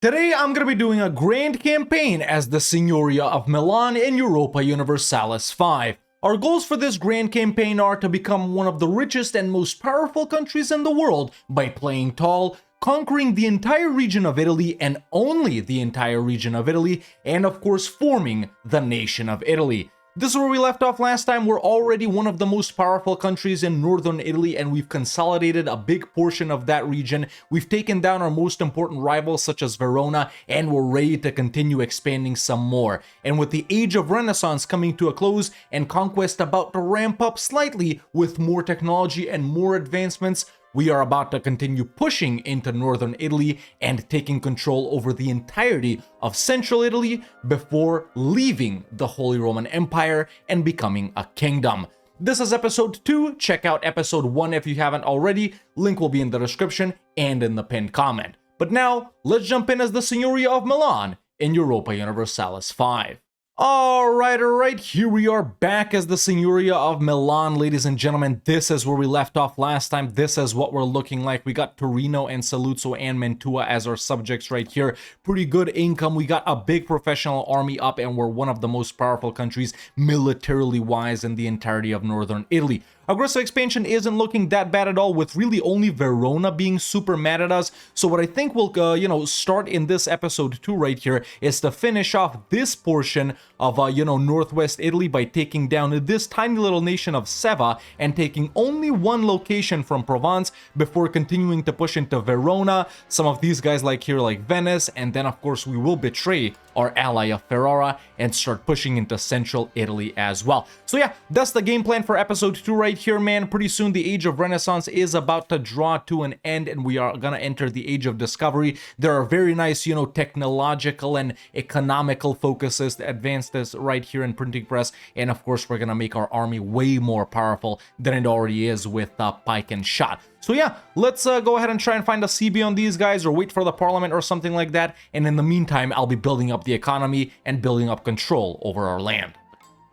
Today I'm going to be doing a grand campaign as the Signoria of Milan in Europa Universalis 5. Our goals for this grand campaign are to become one of the richest and most powerful countries in the world by playing tall, conquering the entire region of Italy and only the entire region of Italy, and of course forming the nation of Italy. This is where we left off last time. We're already one of the most powerful countries in northern Italy, and we've consolidated a big portion of that region. We've taken down our most important rivals such as Verona, and we're ready to continue expanding some more. And with the Age of Renaissance coming to a close and conquest about to ramp up slightly with more technology and more advancements, we are about to continue pushing into northern Italy and taking control over the entirety of central Italy before leaving the Holy Roman Empire and becoming a kingdom. This is episode 2. Check out episode 1 if you haven't already. Link will be in the description and in the pinned comment. But now, let's jump in as the Signoria of Milan in Europa Universalis 5. Alright, here we are back as the Signoria of Milan, ladies and gentlemen. This is where we left off last time. This is what we're looking like. We got Torino and Saluzzo and Mantua as our subjects right here. Pretty good income. We got a big professional army up, and we're one of the most powerful countries militarily wise in the entirety of northern Italy. Aggressive expansion isn't looking that bad at all, with really only Verona being super mad at us. So what I think we'll, start in this episode 2 right here is to finish off this portion of, northwest Italy by taking down this tiny little nation of Seva and taking only one location from Provence before continuing to push into Verona, some of these guys like here like Venice, and then of course we will betray our ally of Ferrara and start pushing into central Italy as well. So yeah, that's the game plan for episode 2 right here, man. Pretty soon the Age of Renaissance is about to draw to an end, and we are gonna enter the Age of Discovery. There are very nice, technological and economical focuses to advance this right here in printing press, and of course we're gonna make our army way more powerful than it already is with pike and shot. So yeah, let's go ahead and try and find a CB on these guys, or wait for the parliament or something like that. And in the meantime, I'll be building up the economy and building up control over our land.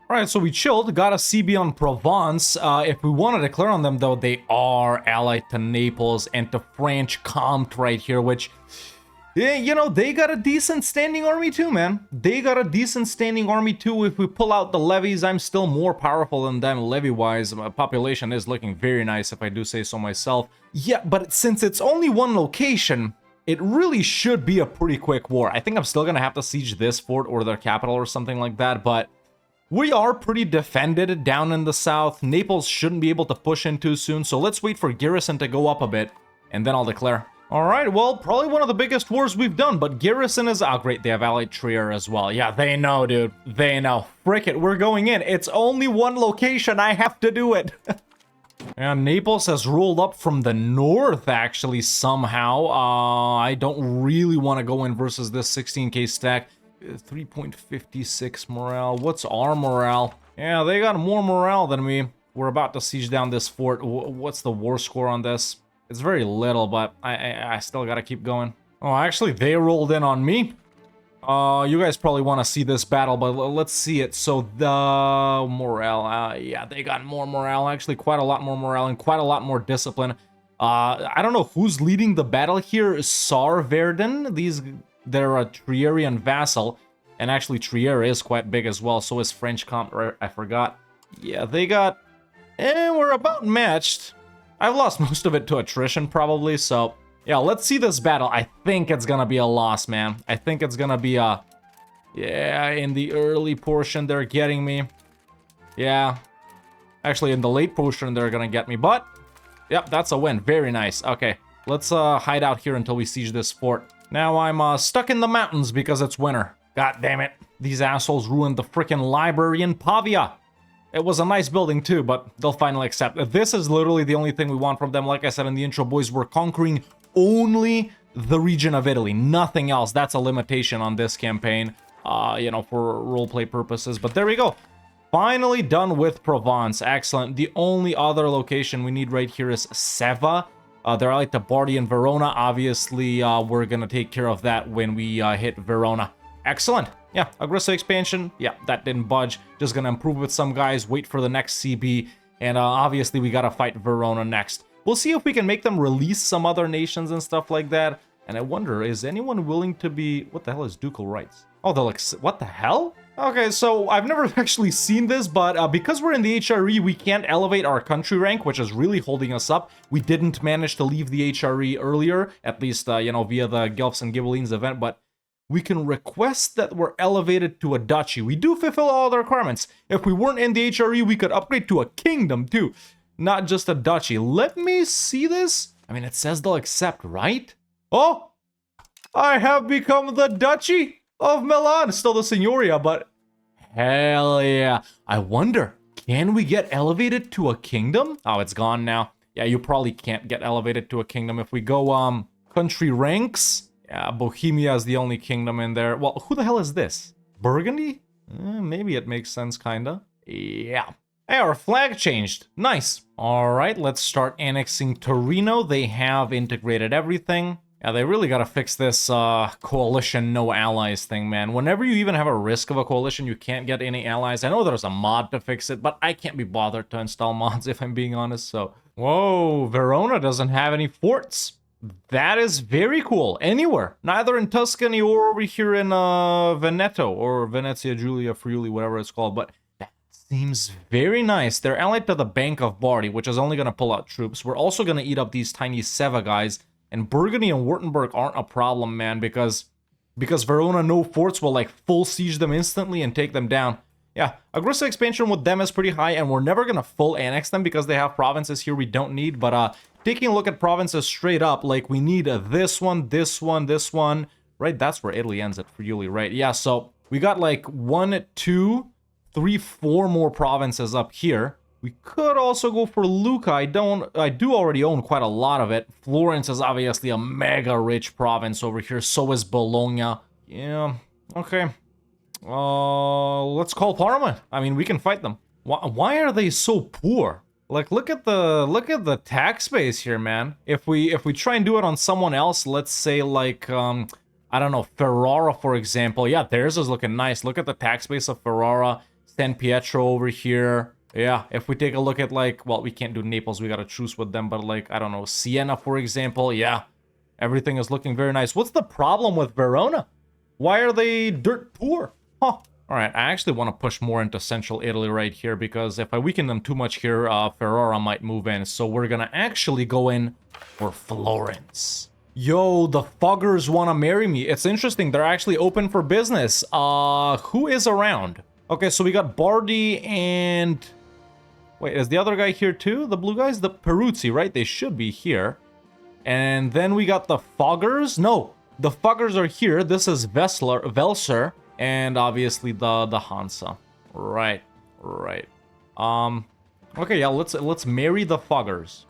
Alright, so we chilled, got a CB on Provence. If we want to declare on them, though, they are allied to Naples and to French Comte right here, which, yeah, they got a decent standing army too, man. They got a decent standing army too. If we pull out the levies, I'm still more powerful than them levy-wise. My population is looking very nice, if I do say so myself. Yeah, but since it's only one location, it really should be a pretty quick war. I think I'm still gonna have to siege this fort or their capital or something like that, but we are pretty defended down in the south. Naples shouldn't be able to push in too soon, so let's wait for garrison to go up a bit, and then I'll declare. Alright, well, probably one of the biggest wars we've done, but garrison is... Oh, great, they have allied Trier as well. Yeah, they know, dude. They know. Frick it, we're going in. It's only one location, I have to do it. And Naples has rolled up from the north, actually, somehow. I don't really want to go in versus this 16k stack. 3.56 morale. What's our morale? Yeah, they got more morale than me. We're about to siege down this fort. What's the war score on this? It's very little, but I still gotta keep going. Oh, actually, they rolled in on me. You guys probably want to see this battle, but let's see it. So the morale, yeah, they got more morale. Actually, quite a lot more morale and quite a lot more discipline. I don't know who's leading the battle here. Saarverden. They're a Trierian vassal, and actually Trier is quite big as well. So is French Comte. I forgot. Yeah, they got. We're about matched. I've lost most of it to attrition, probably, so... Yeah, let's see this battle. I think it's gonna be a loss, man. I think it's gonna be a... Yeah, in the early portion, they're getting me. Yeah. Actually, in the late portion, they're gonna get me, but... Yep, that's a win. Very nice. Okay, let's hide out here until we siege this fort. Now I'm stuck in the mountains because it's winter. God damn it. These assholes ruined the frickin' library in Pavia. It was a nice building too, but they'll finally accept. This is literally the only thing we want from them. Like I said in the intro, boys, we're conquering only the region of Italy, nothing else. That's a limitation on this campaign, for roleplay purposes. But there we go. Finally done with Provence. Excellent. The only other location we need right here is Seva. They're like the Bardi and Verona. Obviously, we're gonna take care of that when we hit Verona. Excellent. Yeah, aggressive expansion. Yeah, that didn't budge. Just gonna improve with some guys, wait for the next CB, and obviously we gotta fight Verona next. We'll see if we can make them release some other nations and stuff like that. And I wonder, is anyone willing to be... What the hell is ducal rights? Oh, they'll what the hell? Okay, so I've never actually seen this, but because we're in the HRE, we can't elevate our country rank, which is really holding us up. We didn't manage to leave the HRE earlier, at least, you know, via the Guelphs and Ghibellines event, but we can request that we're elevated to a duchy. We do fulfill all the requirements. If we weren't in the HRE, we could upgrade to a kingdom, too. Not just a duchy. Let me see this. I mean, it says they'll accept, right? Oh! I have become the Duchy of Milan. Still the Signoria, but hell yeah. I wonder, can we get elevated to a kingdom? Oh, it's gone now. Yeah, you probably can't get elevated to a kingdom. If we go, country ranks, yeah, Bohemia is the only kingdom in there. Well, who the hell is this? Burgundy? Maybe it makes sense, kinda. Yeah. Hey, our flag changed. Nice. All right, let's start annexing Torino. They have integrated everything. Yeah, they really gotta fix this coalition no allies thing, man. Whenever you even have a risk of a coalition, you can't get any allies. I know there's a mod to fix it, but I can't be bothered to install mods if I'm being honest, so... Whoa, Verona doesn't have any forts. That is very cool. Anywhere. Neither in Tuscany or over here in Veneto, or Venezia Giulia Friuli, whatever it's called, but... that seems very nice. They're allied to the Bank of Bardi, which is only gonna pull out troops. We're also gonna eat up these tiny Seva guys. And Burgundy and Württemberg aren't a problem, man, because Verona no forts will, like, full siege them instantly and take them down. Yeah, aggressive expansion with them is pretty high, and we're never gonna full annex them because they have provinces here we don't need, but taking a look at provinces straight up, like, we need this one, this one, this one, right? That's where Italy ends at Friuli, right? Yeah, so we got, like, 1, 2, 3, 4 more provinces up here. We could also go for Lucca. I do already own quite a lot of it. Florence is obviously a mega rich province over here. So is Bologna. Yeah, okay. Let's call Parma. I mean, we can fight them. Why are they so poor? Like, look at the tax base here, man. If we try and do it on someone else, let's say like I don't know, Ferrara, for example. Yeah, theirs is looking nice. Look at the tax base of Ferrara, San Pietro over here. Yeah, if we take a look at, like, well, we can't do Naples, we got a truce with them, but, like, I don't know, Siena, for example, yeah, everything is looking very nice. What's the problem with Verona? Why are they dirt poor? Huh. Alright, I actually want to push more into central Italy right here, because if I weaken them too much here, Ferrara might move in, so we're gonna actually go in for Florence. Yo, the Fuggers want to marry me. It's interesting, they're actually open for business. Who is around? Okay, so we got Bardi and... Wait, is the other guy here too? The blue guys? The Peruzzi, right? They should be here. And then we got the Foggers. No, the Foggers are here. This is Velser, and obviously the Hansa. Right. Okay, yeah, let's marry the Foggers.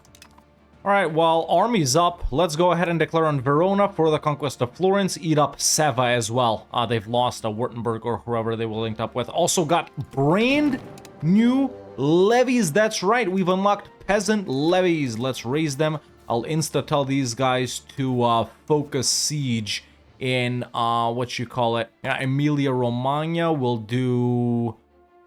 All right, well, army's up. Let's go ahead and declare on Verona for the conquest of Florence. Eat up Seva as well. They've lost a Württemberg or whoever they were linked up with. Also got brand new levies. That's right, we've unlocked peasant levies. Let's raise them. I'll insta-tell these guys to focus siege in, what you call it? Yeah, Emilia-Romagna. We'll do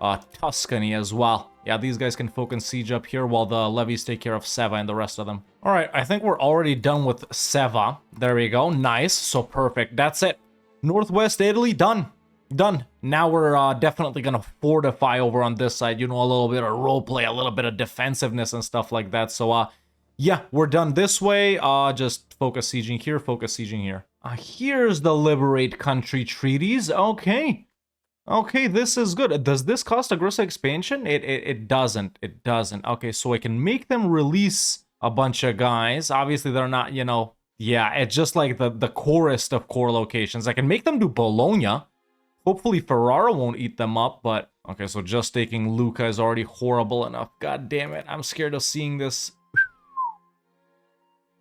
Tuscany as well. Yeah, these guys can focus siege up here while the levies take care of Seva and the rest of them. All right, I think we're already done with Seva. There we go. Nice. So perfect. That's it. Northwest Italy, done. Done. Now we're definitely going to fortify over on this side. You know, a little bit of roleplay, a little bit of defensiveness and stuff like that. So, yeah, we're done this way. Just focus sieging here, focus sieging here. Here's the Liberate Country treaties. Okay. Okay, this is good. Does this cost aggressive expansion? It doesn't. It doesn't. Okay, so I can make them release a bunch of guys. Obviously, they're not, you know... Yeah, it's just like the corest of core locations. I can make them do Bologna. Hopefully, Ferrara won't eat them up, but... Okay, so just taking Lucca is already horrible enough. God damn it, I'm scared of seeing this.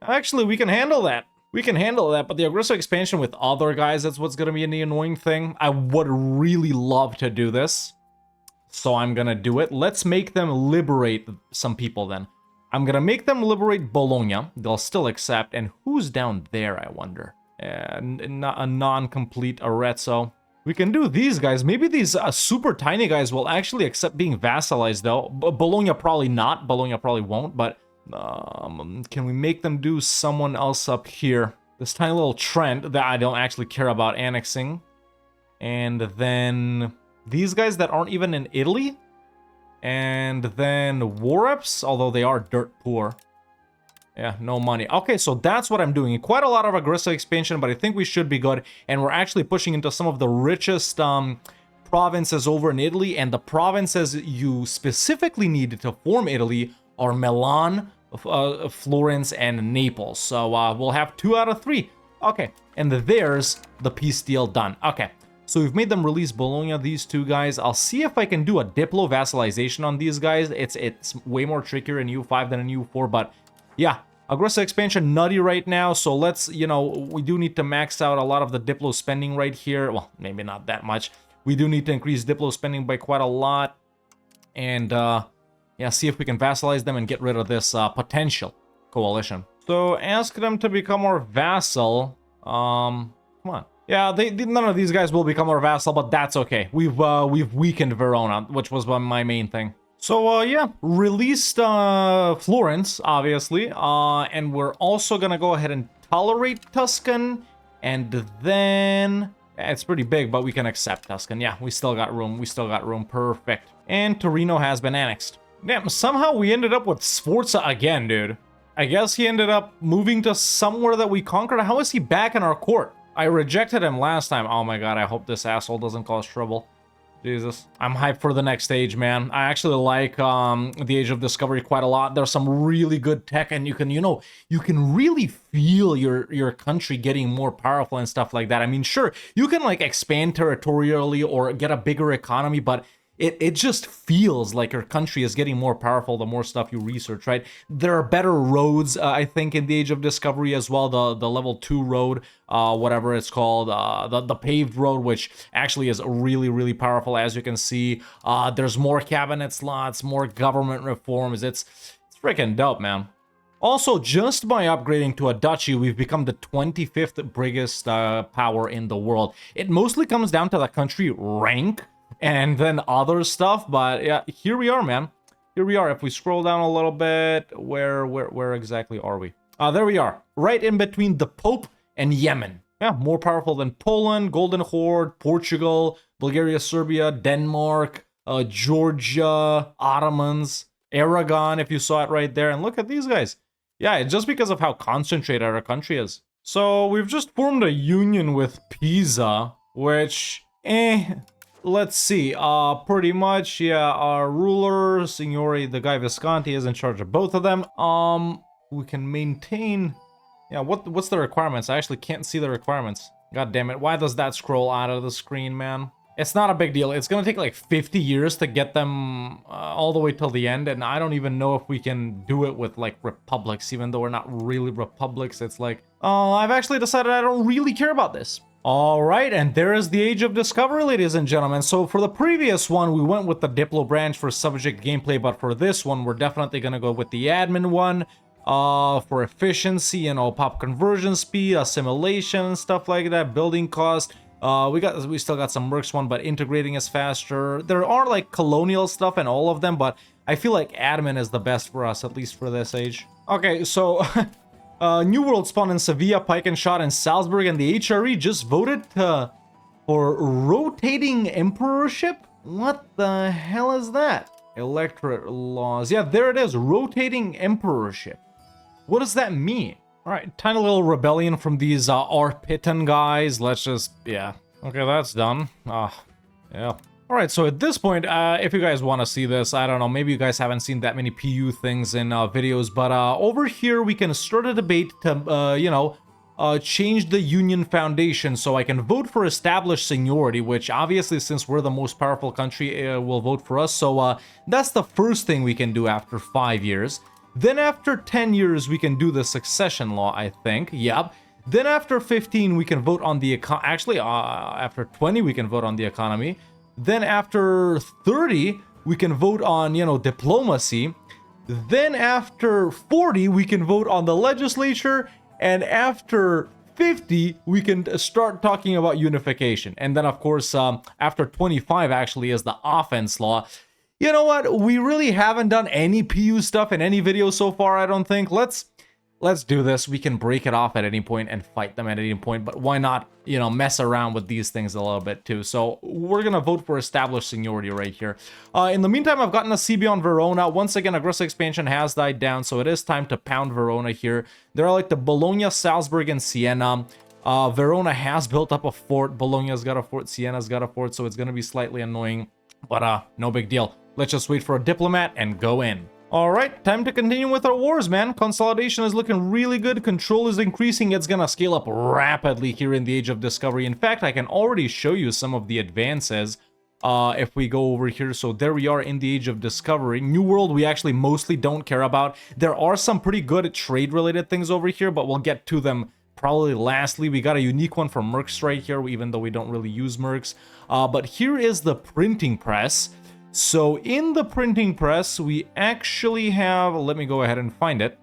Actually, we can handle that. We can handle that, but the aggressive expansion with other guys, that's what's going to be the annoying thing. I would really love to do this, so I'm going to do it. Let's make them liberate some people then. I'm going to make them liberate Bologna. They'll still accept. And who's down there, I wonder? A non-complete Arezzo. We can do these guys. Maybe these super tiny guys will actually accept being vassalized, though. Bologna probably not. Bologna probably won't, but... can we make them do someone else up here? this tiny little Trent that I don't actually care about annexing. And then these guys that aren't even in Italy. And then war reps, although they are dirt poor. Yeah, no money. Okay, so that's what I'm doing. Quite a lot of aggressive expansion, but I think we should be good. And we're actually pushing into some of the richest provinces over in Italy. And the provinces you specifically needed to form Italy are Milan, Florence, and Naples. So we'll have 2 out of 3. Okay, and there's the peace deal done. Okay. So we've made them release Bologna, these 2 guys. I'll see if I can do a Diplo vassalization on these guys. It's way more trickier in EU5 than in EU4, but yeah, aggressive expansion nutty right now. So let's, you know, we do need to max out a lot of the Diplo spending right here. Well, maybe not that much. We do need to increase Diplo spending by quite a lot. And yeah, see if we can vassalize them and get rid of this potential coalition. So ask them to become our vassal. Come on. Yeah, none of these guys will become our vassal, but that's okay. We've weakened Verona, which was my main thing. So yeah, released Florence, obviously, and we're also gonna go ahead and tolerate Tuscan, and then it's pretty big, but we can accept Tuscan. Yeah, we still got room. We still got room. Perfect. And Torino has been annexed. Damn, somehow we ended up with Sforza again, dude. I guess he ended up moving to somewhere that we conquered. How is he back in our court? I rejected him last time. Oh my god, I hope this asshole doesn't cause trouble. Jesus. I'm hyped for the next stage, man. I actually like the Age of Discovery quite a lot. There's some really good tech, and you can, you know, you can really feel your country getting more powerful and stuff like that. I mean, sure, you can like expand territorially or get a bigger economy, but it just feels like your country is getting more powerful the more stuff you research, right? There are better roads, I think, in the Age of Discovery as well. The level 2 road, whatever it's called, the paved road, which actually is really, really powerful, as you can see. There's more cabinet slots, more government reforms. It's freaking dope, man. Also, just by upgrading to a duchy, we've become the 25th biggest power in the world. It mostly comes down to the country rank, and then other stuff, but yeah, here we are, man. Here we are. If we scroll down a little bit, where exactly are we? There we are, right in between the Pope and Yemen. Yeah, more powerful than Poland, Golden Horde, Portugal, Bulgaria, Serbia, Denmark, Georgia, Ottomans, Aragon, if you saw it right there. And look at these guys. Yeah, it's just because of how concentrated our country is. So we've just formed a union with Pisa, which, let's see, pretty much, yeah, our ruler, Signori, the guy Visconti, is in charge of both of them. We can maintain, yeah, what's the requirements? I actually can't see the requirements. God damn it, why does that scroll out of the screen, man? It's not a big deal. It's gonna take like 50 years to get them all the way till the end, and I don't even know if we can do it with like republics, even though we're not really republics. It's like, I've actually decided I don't really care about this. Alright, and there is the Age of Discovery, ladies and gentlemen. So for the previous one, we went with the Diplo branch for subject gameplay, but for this one, we're definitely gonna go with the admin one. For efficiency, you know, pop conversion speed, assimilation, stuff like that, building cost. We still got some Mercs one, but integrating is faster. There are like colonial stuff in all of them, but I feel like admin is the best for us, at least for this age. Okay, so New World spawned in Sevilla, Pike and Shot in Salzburg, and the HRE just voted for rotating emperorship? What the hell is that? Electorate laws. Yeah, there it is, rotating emperorship. What does that mean? All right, tiny little rebellion from these Arpitan guys. Let's just, yeah. Okay, that's done. Yeah. All right, so at this point, if you guys want to see this, I don't know, maybe you guys haven't seen that many PU things in videos, but over here we can start a debate to, you know, change the Union Foundation, so I can vote for established seniority, which obviously, since we're the most powerful country, will vote for us. So that's the first thing we can do after 5 years. Then after 10 years, we can do the succession law, I think. Yep. Then after 15, we can vote on the actually, after 20, we can vote on the economy. Then after 30, we can vote on, you know, diplomacy. Then after 40, we can vote on the legislature. And after 50, we can start talking about unification. And then, of course, after 25, actually, is the offense law. You know what? We really haven't done any PU stuff in any video so far, I don't think. Let's let's do this. We can break it off at any point and fight them at any point, but why not, you know, mess around with these things a little bit too. So we're gonna vote for established seniority right here. In the meantime, I've gotten a CB on Verona. Once again, aggressive expansion has died down, so it is time to pound Verona here. There are like the Bologna, Salzburg, and Siena. Verona has built up a fort. Bologna's got a fort. Siena's got a fort, so it's gonna be slightly annoying, but no big deal. Let's just wait for a diplomat and go in. Alright, time to continue with our wars, man. Consolidation is looking really good. Control is increasing. It's gonna scale up rapidly here in the Age of Discovery. In fact, I can already show you some of the advances if we go over here. So there we are in the Age of Discovery. New World, we actually mostly don't care about. There are some pretty good trade-related things over here, but we'll get to them probably lastly. We got a unique one for Mercs right here, even though we don't really use Mercs. But here is the printing press. So in the printing press, we actually have, let me go ahead and find it.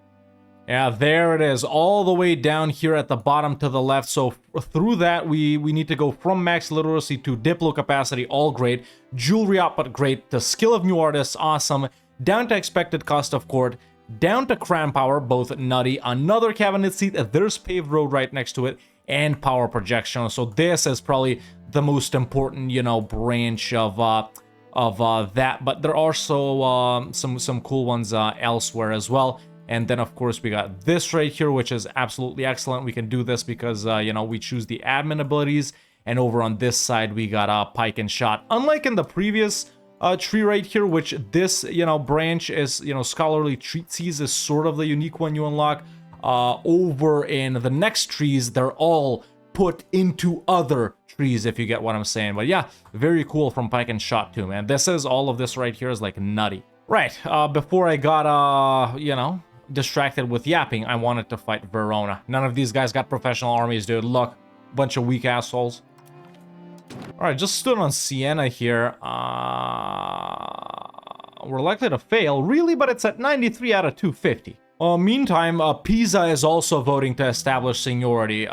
Yeah, there it is, all the way down here at the bottom to the left. So through that, we need to go from max literacy to Diplo capacity, all great. Jewelry output, great. The skill of new artists, awesome. Down to expected cost of court. Down to cram power, both nutty. Another cabinet seat, there's paved road right next to it. And power projection. So this is probably the most important, you know, branch of that, but there are also some cool ones elsewhere as well. And then of course we got this right here, which is absolutely excellent. We can do this because you know, we choose the admin abilities, and over on this side we got pike and shot. Unlike in the previous tree right here, which this, you know, branch is, you know, scholarly treatises is sort of the unique one you unlock. Over in the next trees, they're all put into other trees, if you get what I'm saying. But yeah, very cool from pike and shot too, man. This is, all of this right here is like nutty. Right, before I got, you know, distracted with yapping, I wanted to fight Verona. None of these guys got professional armies, dude. Look, bunch of weak assholes. Alright, just stood on Siena here. We're likely to fail, really, but it's at 93 out of 250. Meantime, Pisa is also voting to establish seniority. You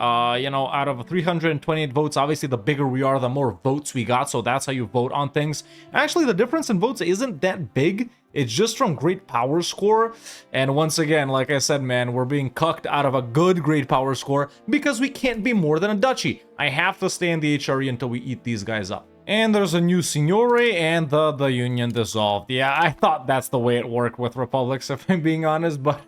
know, out of 328 votes, obviously the bigger we are, the more votes we got, so that's how you vote on things. Actually, the difference in votes isn't that big. It's just from great power score. And once again, like I said, man, we're being cucked out of a good great power score because we can't be more than a duchy. I have to stay in the HRE until we eat these guys up. And there's a new Signore, and the Union dissolved. Yeah, I thought that's the way it worked with republics, if I'm being honest, but...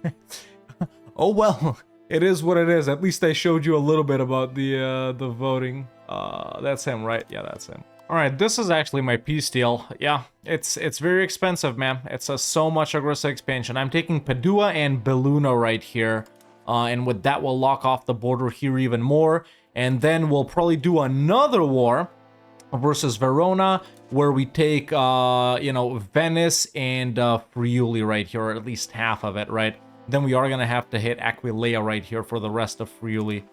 oh well, it is what it is. At least I showed you a little bit about the voting. That's him, right? Yeah, that's him. Alright, this is actually my peace deal. Yeah, it's very expensive, man. It's so much aggressive expansion. I'm taking Padua and Belluno right here. And with that, we'll lock off the border here even more. And then we'll probably do another war versus Verona, where we take, you know, Venice and Friuli right here, or at least half of it, right? Then we are going to have to hit Aquileia right here for the rest of Friuli,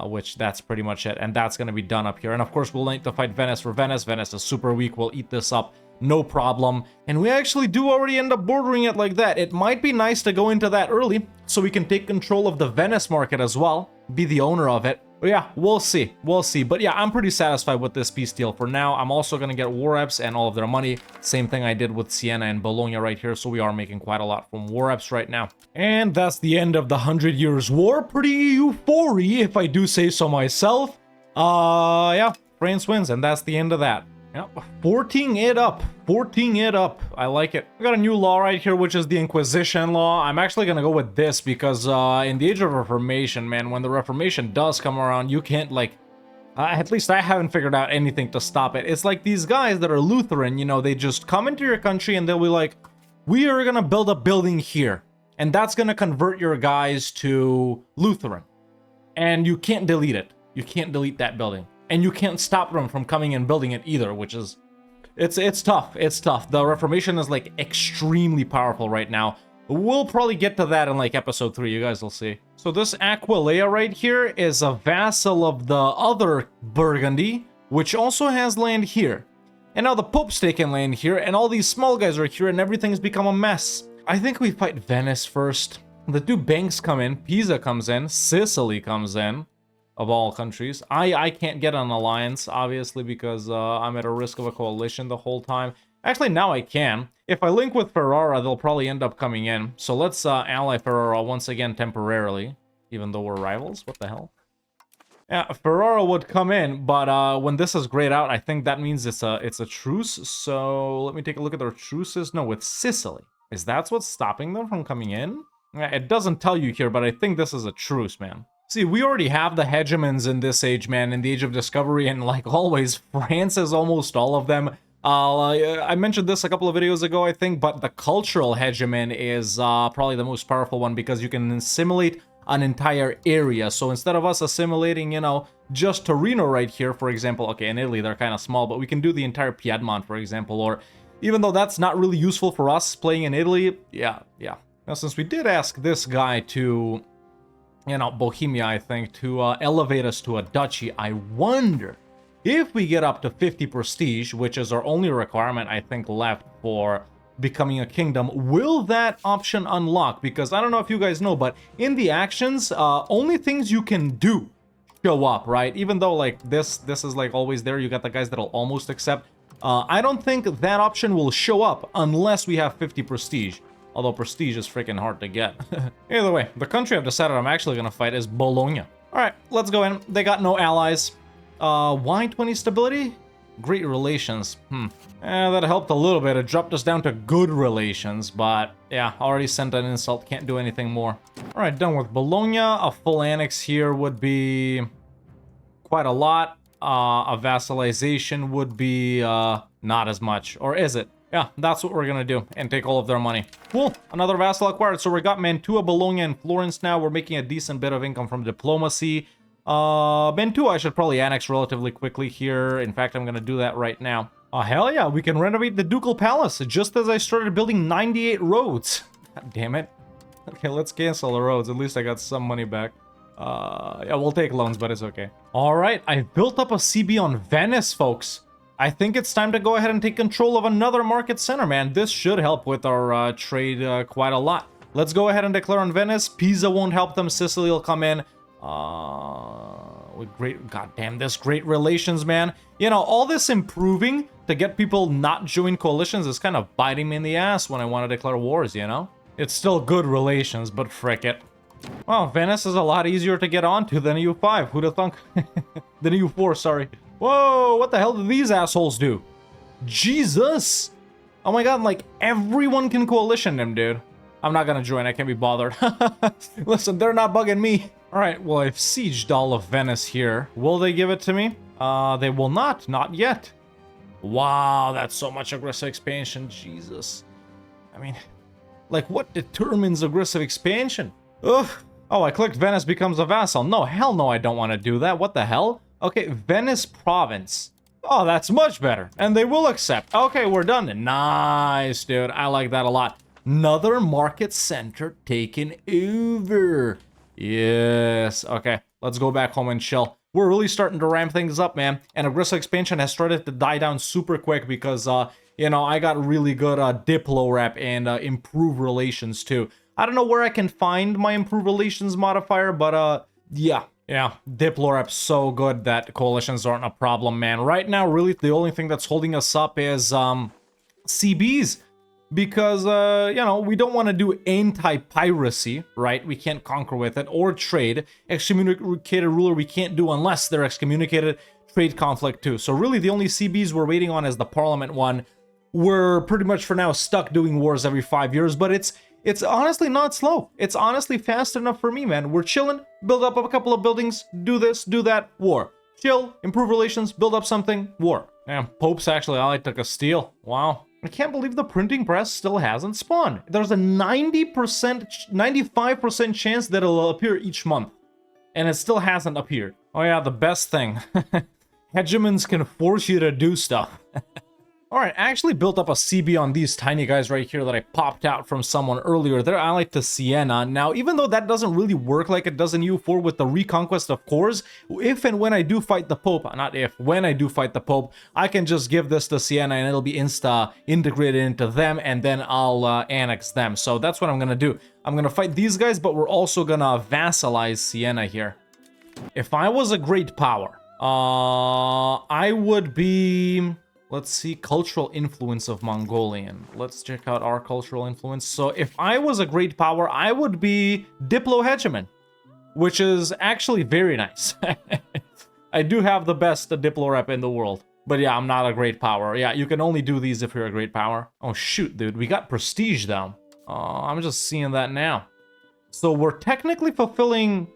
which that's pretty much it. And that's going to be done up here. And of course, we'll need to fight Venice for Venice. Venice is super weak. We'll eat this up, no problem. And we actually do already end up bordering it like that. It might be nice to go into that early, so we can take control of the Venice market as well, be the owner of it. But yeah, we'll see. We'll see. But yeah, I'm pretty satisfied with this peace deal for now. I'm also going to get war reps and all of their money. Same thing I did with Siena and Bologna right here. So we are making quite a lot from war reps right now. And that's the end of the 100 Years' War. Pretty euphoric, if I do say so myself. Yeah, France wins, and that's the end of that. Yep, 14 it up. 14 it up. I like it. We got a new law right here, which is the Inquisition law. I'm actually gonna go with this because in the Age of Reformation, man, when the Reformation does come around, you can't, like, at least I haven't figured out anything to stop it. It's like these guys that are Lutheran, you know, they just come into your country and they'll be like, we are gonna build a building here, and that's gonna convert your guys to Lutheran. And you can't delete it. You can't delete that building. And you can't stop them from coming and building it either, which is... It's tough. It's tough. The Reformation is, like, extremely powerful right now. We'll probably get to that in, like, episode 3. You guys will see. So this Aquileia right here is a vassal of the other Burgundy, which also has land here. And now the Pope's taken land here, and all these small guys are here, and everything's become a mess. I think we fight Venice first. The two banks come in. Pisa comes in. Sicily comes in. Of all countries. I can't get an alliance, obviously, because I'm at a risk of a coalition the whole time. Actually, now I can. If I link with Ferrara, they'll probably end up coming in. So let's ally Ferrara once again temporarily, even though we're rivals. What the hell? Yeah, Ferrara would come in, but when this is grayed out, I think that means it's a truce. So let me take a look at their truces. No, with Sicily. Is that what's stopping them from coming in? Yeah, it doesn't tell you here, but I think this is a truce, man. See, we already have the hegemons in this age, man, in the Age of Discovery, and like always, France is almost all of them. I mentioned this a couple of videos ago, I think, but the cultural hegemon is probably the most powerful one because you can assimilate an entire area. So instead of us assimilating, you know, just Torino right here, for example, okay, in Italy they're kind of small, but we can do the entire Piedmont, for example, or even though that's not really useful for us playing in Italy, yeah. Now, since we did ask this guy to, you know, Bohemia, I think, to elevate us to a duchy, I wonder if we get up to 50 prestige, which is our only requirement, I think, left for becoming a kingdom, will that option unlock? Because I don't know if you guys know, but in the actions, only things you can do show up, right? Even though, like, this is, like, always there. You got the guys that'll almost accept. I don't think that option will show up unless we have 50 prestige. Although prestige is freaking hard to get. Either way, the country I've decided I'm actually gonna fight is Bologna. Alright, let's go in. They got no allies. Why 20 stability? Great relations. That helped a little bit. It dropped us down to good relations, but yeah, already sent an insult. Can't do anything more. Alright, done with Bologna. A full annex here would be quite a lot. A vassalization would be not as much. Or is it? Yeah, that's what we're gonna do, and take all of their money. Cool, another vassal acquired. So we got Mantua, Bologna, and Florence now. We're making a decent bit of income from diplomacy. Mantua I should probably annex relatively quickly here. In fact, I'm gonna do that right now. Oh, hell yeah, we can renovate the Ducal Palace just as I started building 98 roads. God damn it. Okay, let's cancel the roads. At least I got some money back. Yeah, we'll take loans, but it's okay. Alright, I've built up a CB on Venice, folks. I think it's time to go ahead and take control of another market center, man. This should help with our trade quite a lot. Let's go ahead and declare on Venice. Pisa won't help them. Sicily will come in. With great, goddamn, this great relations, man. You know, all this improving to get people not join coalitions is kind of biting me in the ass when I want to declare wars, you know? It's still good relations, but frick it. Well, Venice is a lot easier to get onto than EU5. Who'd have thunk? Than EU4, sorry. Whoa, what the hell do these assholes do? Jesus! Oh my god, like, everyone can coalition them, dude. I'm not gonna join, I can't be bothered. Listen, they're not bugging me. Alright, well, I've sieged all of Venice here. Will they give it to me? They will not yet. Wow, that's so much aggressive expansion, Jesus. I mean, like, what determines aggressive expansion? Ugh. Oh, I clicked Venice becomes a vassal. No, hell no, I don't want to do that. What the hell? Okay, Venice province. Oh, that's much better. And they will accept. Okay, we're done. Nice, dude. I like that a lot. Another market center taken over. Yes. Okay, let's go back home and chill. We're really starting to ramp things up, man. And aggressive expansion has started to die down super quick because, you know, I got really good Diplo rep and improve relations too. I don't know where I can find my improve relations modifier, but yeah, Diplo rep's so good that coalitions aren't a problem, man. Right now, really, the only thing that's holding us up is CBs. Because, you know, we don't want to do anti-piracy, right? We can't conquer with it, or trade. Excommunicated ruler we can't do unless they're excommunicated. Trade conflict too. So really the only CBs we're waiting on is the parliament one. We're pretty much for now stuck doing wars every 5 years, but it's honestly not slow. It's honestly fast enough for me, man. We're chilling, build up a couple of buildings, do this, do that, war. Chill, improve relations, build up something, war. Damn, Pope's actually allied to Castile. Wow. I can't believe the printing press still hasn't spawned. There's a 95% chance that it'll appear each month. And it still hasn't appeared. Oh yeah, the best thing. Hegemons can force you to do stuff. Alright, I actually built up a CB on these tiny guys right here that I popped out from someone earlier. They're allied to Siena. Now, even though that doesn't really work like it does in EU4 with the reconquest of cores, if and when I do fight the Pope, not if, when I do fight the Pope, I can just give this to Siena and it'll be insta-integrated into them, and then I'll annex them. So that's what I'm gonna do. I'm gonna fight these guys, but we're also gonna vassalize Siena here. If I was a great power, I would be... Let's see, cultural influence of Mongolian. Let's check out our cultural influence. So if I was a great power, I would be Diplo-hegemon, which is actually very nice. I do have the best Diplo rep in the world. But yeah, I'm not a great power. Yeah, you can only do these if you're a great power. Oh shoot, dude, we got prestige though. I'm just seeing that now. So we're technically fulfilling...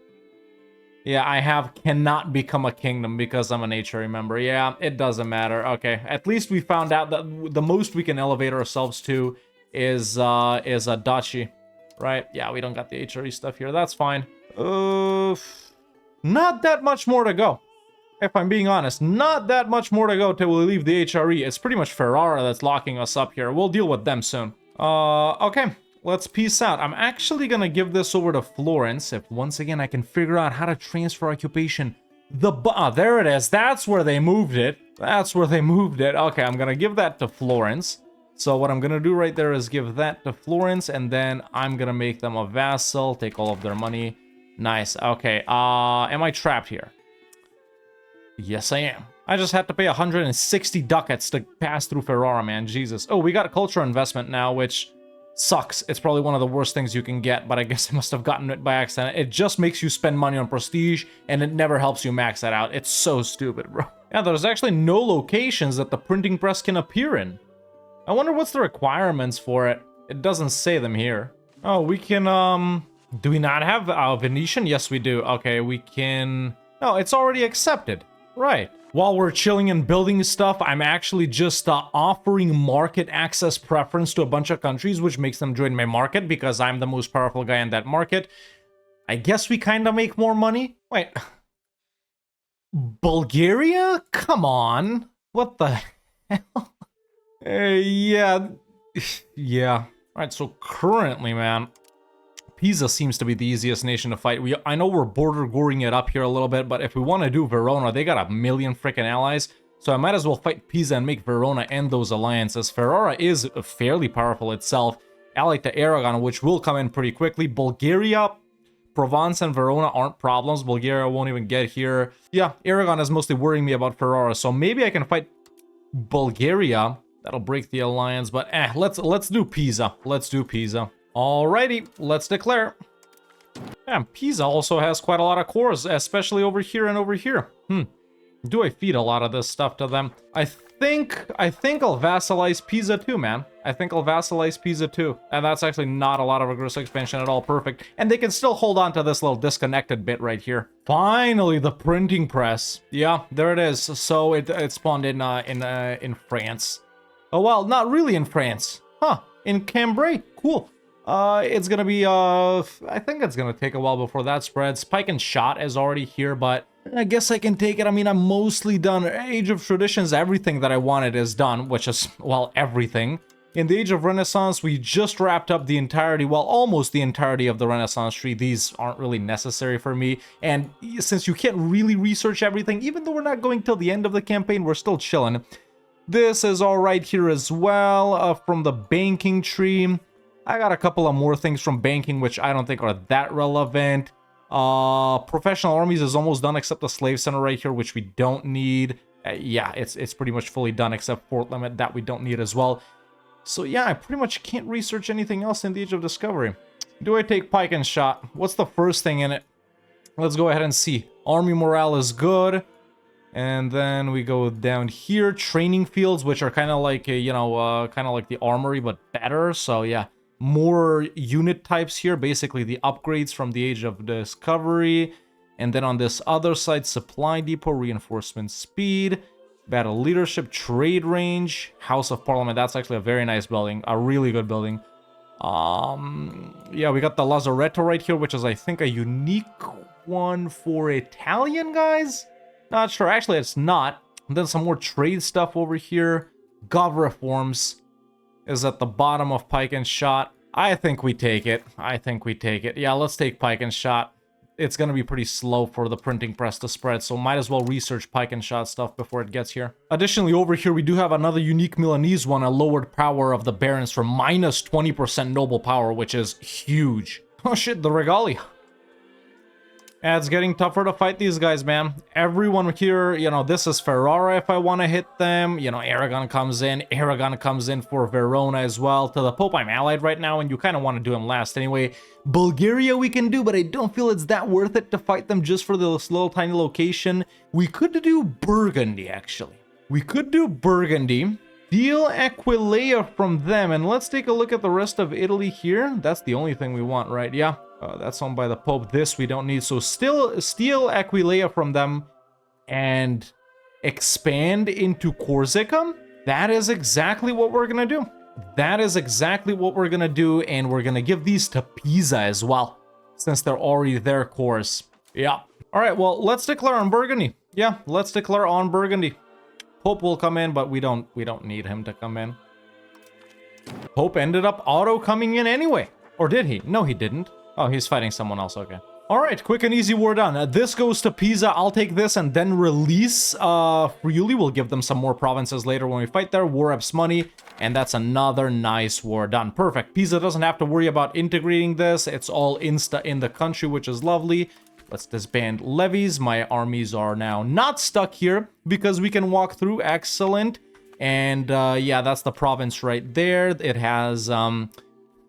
Yeah, I have cannot become a kingdom because I'm an HRE member. Yeah, it doesn't matter. Okay, at least we found out that the most we can elevate ourselves to is a duchy, right? Yeah, we don't got the HRE stuff here. That's fine. Not that much more to go. If I'm being honest, not that much more to go till we leave the HRE. It's pretty much Ferrara that's locking us up here. We'll deal with them soon. Okay. Let's peace out. I'm actually gonna give this over to Florence if once again I can figure out how to transfer occupation. There it is. That's where they moved it. That's where they moved it. Okay, I'm gonna give that to Florence. So what I'm gonna do right there is give that to Florence, and then I'm gonna make them a vassal, take all of their money. Nice. Okay, am I trapped here? Yes, I am. I just had to pay 160 ducats to pass through Ferrara, man. Jesus. Oh, we got a cultural investment now, which... sucks. It's probably one of the worst things you can get, but I guess I must have gotten it by accident. It just makes you spend money on prestige, and it never helps you max that out. It's so stupid, bro. Yeah, there's actually no locations that the printing press can appear in. I wonder what's the requirements for it. It doesn't say them here. Oh, we can, do we not have Venetian? Yes, we do. Okay, we can... No, it's already accepted. Right. While we're chilling and building stuff, I'm actually just offering market access preference to a bunch of countries, which makes them join my market because I'm the most powerful guy in that market. I guess we kind of make more money. Wait. Bulgaria? Come on. What the hell? Yeah. Yeah. All right, so currently, man, Pisa seems to be the easiest nation to fight. I know we're border goring it up here a little bit, but if we want to do Verona, they got a million freaking allies. So I might as well fight Pisa and make Verona end those alliances. Ferrara is fairly powerful itself, allied to Aragon, which will come in pretty quickly. Bulgaria, Provence, and Verona aren't problems. Bulgaria won't even get here. Yeah, Aragon is mostly worrying me about Ferrara, so maybe I can fight Bulgaria. That'll break the alliance, but let's do Pisa. Let's do Pisa. Alrighty, let's declare. Yeah, Pisa also has quite a lot of cores, especially over here and over here. Do I feed a lot of this stuff to them? I think I'll vassalize Pisa too, man. I think I'll vassalize Pisa too. And that's actually not a lot of aggressive expansion at all. Perfect. And they can still hold on to this little disconnected bit right here. Finally, the printing press. Yeah, there it is. So it spawned in France. Oh, well, not really in France. Huh, in Cambrai. Cool. It's gonna be, I think it's gonna take a while before that spreads. Pike and Shot is already here, but I guess I can take it. I mean, I'm mostly done. Age of Traditions, everything that I wanted is done, which is, well, everything. In the Age of Renaissance, we just wrapped up the entirety, well, almost the entirety of the Renaissance tree. These aren't really necessary for me, and since you can't really research everything, even though we're not going till the end of the campaign, we're still chilling. This is all right here as well, from the banking tree. I got a couple of more things from banking, which I don't think are that relevant. Professional armies is almost done, except the slave center right here, which we don't need. Yeah, it's pretty much fully done, except fort limit, that we don't need as well. So yeah, I pretty much can't research anything else in the Age of Discovery. Do I take Pike and Shot? What's the first thing in it? Let's go ahead and see. Army morale is good. And then we go down here. Training fields, which are kind of like, you know, kind of like the armory, but better. So yeah. More unit types here, basically the upgrades from the Age of Discovery. And then on this other side, supply depot, reinforcement speed, battle leadership, trade range, House of Parliament. That's actually a very nice building, a really good building. Yeah, we got the Lazaretto right here, which is, I think, a unique one for Italian guys. Not sure, actually it's not. And then some more trade stuff over here. Gov reforms is at the bottom of Pike and Shot. I think we take it. I think we take it. Yeah, let's take Pike and Shot. It's gonna be pretty slow for the printing press to spread, so might as well research Pike and Shot stuff before it gets here. Additionally, over here we do have another unique Milanese one, a lowered power of the barons for minus 20% noble power, which is huge. Oh shit, the Regalia. Yeah, it's getting tougher to fight these guys, man. Everyone here, you know, this is Ferrara if I want to hit them. You know, Aragon comes in for Verona as well. To the Pope, I'm allied right now, and you kind of want to do him last anyway. Bulgaria we can do, but I don't feel it's that worth it to fight them just for this little tiny location. We could do Burgundy, actually. We could do Burgundy. Steal Aquileia from them, and let's take a look at the rest of Italy here. That's the only thing we want, right? Yeah. That's owned by the Pope. This we don't need. So still steal Aquileia from them and expand into Corsica. That is exactly what we're going to do. That is exactly what we're going to do. And we're going to give these to Pisa as well, since they're already their cores. Yeah. All right. Well, let's declare on Burgundy. Yeah, let's declare on Burgundy. Pope will come in, but we don't need him to come in. Pope ended up auto coming in anyway. Or did he? No, he didn't. Oh, he's fighting someone else, okay. Alright, quick and easy war done. This goes to Pisa, I'll take this and then release Friuli. We'll give them some more provinces later when we fight there. War ups money, and that's another nice war done. Perfect. Pisa doesn't have to worry about integrating this. It's all insta in the country, which is lovely. Let's disband levies. My armies are now not stuck here because we can walk through. Excellent. And yeah, that's the province right there. It has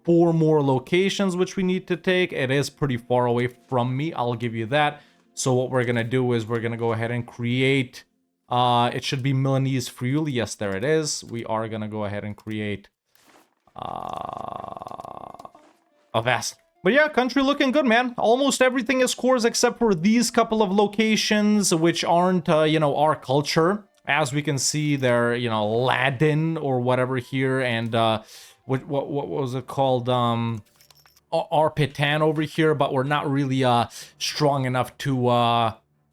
4 more locations which we need to take. It is pretty far away from me, I'll give you that. So what we're gonna do is we're gonna go ahead and create it should be Milanese Friuli. Yes, there it is. We are gonna go ahead and create a vassal. But yeah, country looking good, man. Almost everything is cores except for these couple of locations which aren't you know, our culture. As we can see, they're, you know, Latin or whatever here, and what was it called? Arpitan over here, but we're not really strong enough to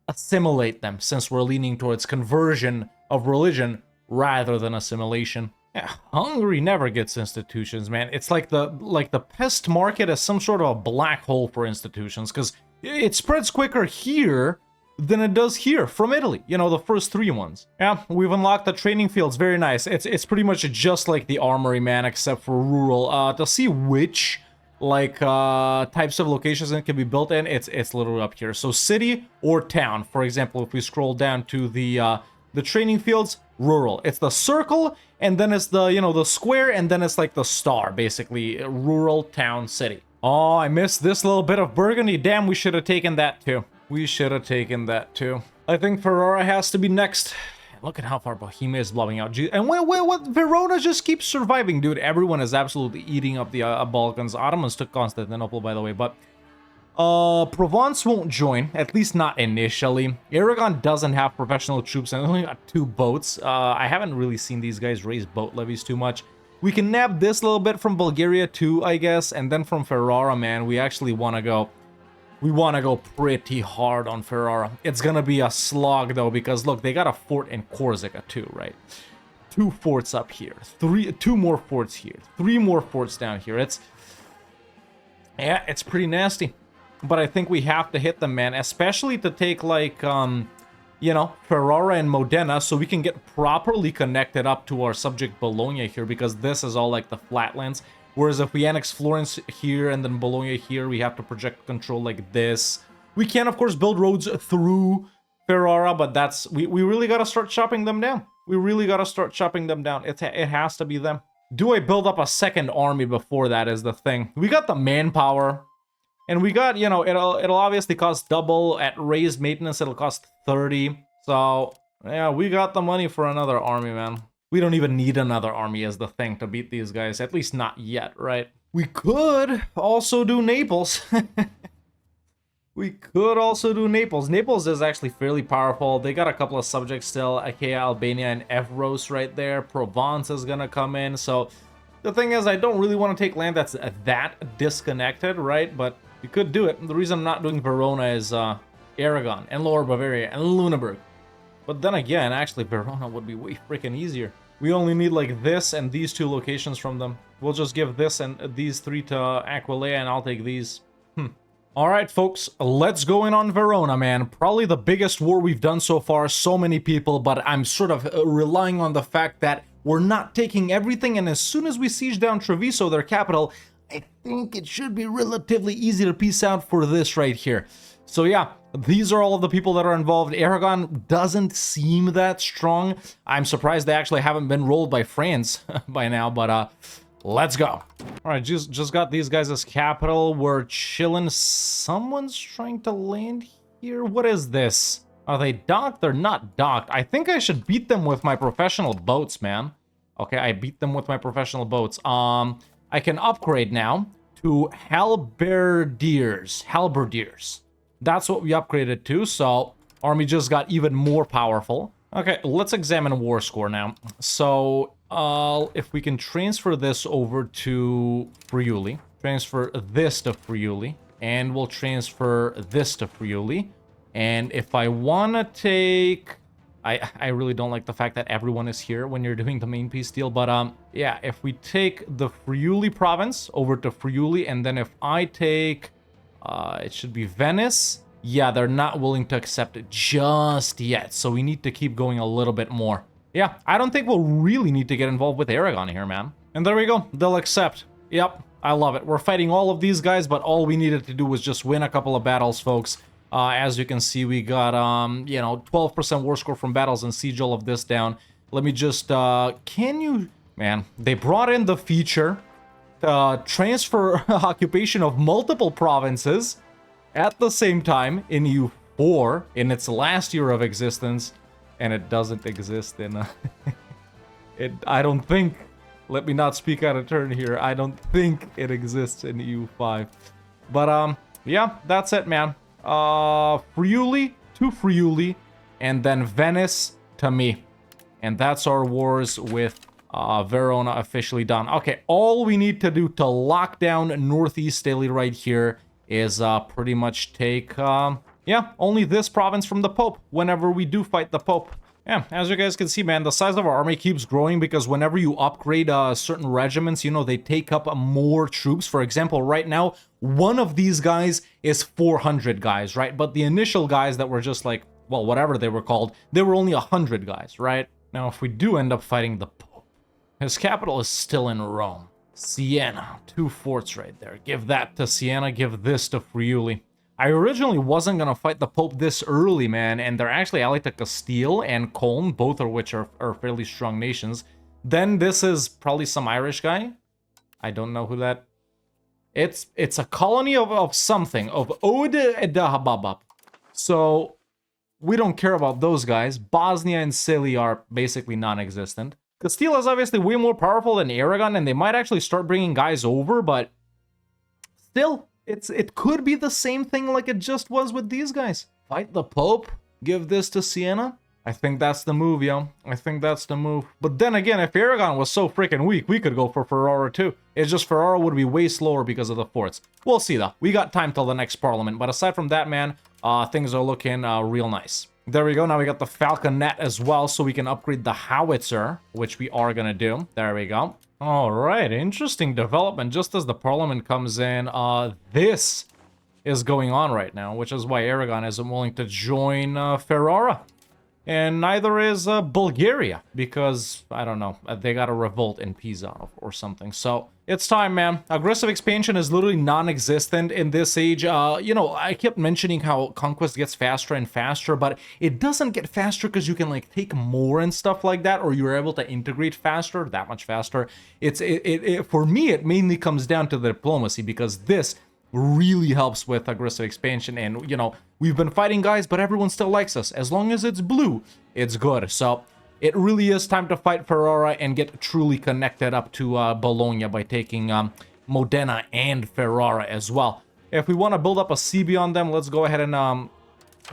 assimilate them, since we're leaning towards conversion of religion rather than assimilation. Yeah, Hungary never gets institutions, man. It's like the pest market is some sort of a black hole for institutions, because it spreads quicker here than it does here from Italy. You know, the first 3 ones. Yeah, we've unlocked the training fields. Very nice. It's pretty much just like the armory, man, except for rural. To see which like types of locations it can be built in, it's literally up here. So city or town. For example, if we scroll down to the training fields, rural. It's the circle, and then it's the, you know, the square, and then it's like the star, basically. Rural, town, city. Oh, I missed this little bit of Burgundy. Damn, we should have taken that too. We should have taken that too. I think Ferrara has to be next. Look at how far Bohemia is blowing out. And what? Verona just keeps surviving, dude. Everyone is absolutely eating up the Balkans. Ottomans took Constantinople, by the way, but Provence won't join, at least not initially. Aragon doesn't have professional troops and only got 2 boats. I haven't really seen these guys raise boat levies too much. We can nab this little bit from Bulgaria too, I guess, and then from Ferrara, man, we actually want to go. We want to go pretty hard on Ferrara. It's going to be a slog, though, because, look, they got a fort in Corsica, too, right? 2 forts up here. 2 more forts here. 3 more forts down here. Yeah, it's pretty nasty. But I think we have to hit them, man. Especially to take, like, you know, Ferrara and Modena, so we can get properly connected up to our subject Bologna here, because this is all, like, the flatlands. Whereas if we annex Florence here and then Bologna here, we have to project control like this. We can, of course, build roads through Ferrara, but that's... We really got to start chopping them down. We really got to start chopping them down. It has to be them. Do I build up a second army before that is the thing. We got the manpower. And we got, you know, it'll obviously cost double. At raised maintenance, it'll cost 30. So, yeah, we got the money for another army, man. We don't even need another army as the thing to beat these guys. At least not yet, right? We could also do Naples. We could also do Naples. Naples is actually fairly powerful. They got a couple of subjects still. Achaia, Albania, and Evros right there. Provence is gonna come in. So the thing is, I don't really want to take land that's that disconnected, right? But we could do it. The reason I'm not doing Verona is Aragon and Lower Bavaria and Lüneburg. But then again, actually, Verona would be way freaking easier. We only need, like, this and these 2 locations from them. We'll just give this and these 3 to Aquileia, and I'll take these. Alright, folks, let's go in on Verona, man. Probably the biggest war we've done so far. So many people, but I'm sort of relying on the fact that we're not taking everything, and as soon as we siege down Treviso, their capital, I think it should be relatively easy to peace out for this right here. So yeah, these are all of the people that are involved. Aragon doesn't seem that strong. I'm surprised they actually haven't been rolled by France by now, but let's go. All right, just got these guys as capital. We're chilling. Someone's trying to land here. What is this? Are they docked? They're not docked. I think I should beat them with my professional boats, man. Okay, I beat them with my professional boats. I can upgrade now to halberdiers. Halberdiers. That's what we upgraded to, so army just got even more powerful. Okay, let's examine war score now. So, if we can transfer this over to Friuli, transfer this to Friuli, and we'll transfer this to Friuli. And if I want to take... I really don't like the fact that everyone is here when you're doing the main peace deal, but yeah, if we take the Friuli province over to Friuli, and then if I take... it should be Venice. Yeah, they're not willing to accept it just yet, so we need to keep going a little bit more. Yeah, I don't think we'll really need to get involved with Aragon here, man. And there we go. They'll accept. Yep, I love it. We're fighting all of these guys, but all we needed to do was just win a couple of battles, folks. As you can see, we got, you know, 12% war score from battles and siege all of this down. Let me just, can you... Man, they brought in the feature... transfer occupation of multiple provinces at the same time in EU4 in its last year of existence, and it doesn't exist in I don't think, let me not speak out of turn here, I don't think it exists in EU5. But yeah, that's it, man. Friuli to Friuli, and then Venice to me, and that's our wars with Verona officially done. Okay, all we need to do to lock down Northeast Italy right here is pretty much take, yeah, only this province from the Pope whenever we do fight the Pope. Yeah, as you guys can see, man, the size of our army keeps growing because whenever you upgrade certain regiments, you know, they take up more troops. For example, right now, one of these guys is 400 guys, right? But the initial guys that were just like, well, whatever they were called, they were only 100 guys, right? Now, if we do end up fighting the Pope, his capital is still in Rome. Siena, 2 forts right there. Give that to Siena, give this to Friuli. I originally wasn't going to fight the Pope this early, man, and they're actually allied to Castile and Cologne, both of which are fairly strong nations. Then this is probably some Irish guy. I don't know who that... It's a colony of something, of Ode Edahababab. So, we don't care about those guys. Bosnia and Scilly are basically non-existent. Castile is obviously way more powerful than Aragon, and they might actually start bringing guys over, but still, it could be the same thing like it just was with these guys. Fight the Pope, give this to Siena. I think that's the move, yo. I think that's the move. But then again, if Aragon was so freaking weak, we could go for Ferrara too. It's just Ferrara would be way slower because of the forts. We'll see though. We got time till the next parliament, but aside from that, man, things are looking real nice. There we go. Now we got the falconet as well, so we can upgrade the howitzer, which we are gonna do. There we go. All right, interesting development. Just as the parliament comes in, this is going on right now, which is why Aragon isn't willing to join Ferrara. And neither is Bulgaria, because, I don't know, they got a revolt in Pisa or something. So, it's time, man. Aggressive expansion is literally non-existent in this age. You know, I kept mentioning how conquest gets faster and faster, but it doesn't get faster because you can, like, take more and stuff like that, or you're able to integrate faster, that much faster. For me, it mainly comes down to the diplomacy, because this really helps with aggressive expansion. And, you know, we've been fighting guys, but everyone still likes us. As long as it's blue, it's good. So it really is time to fight Ferrara and get truly connected up to Bologna by taking Modena and Ferrara as well. If we want to build up a CB on them, let's go ahead and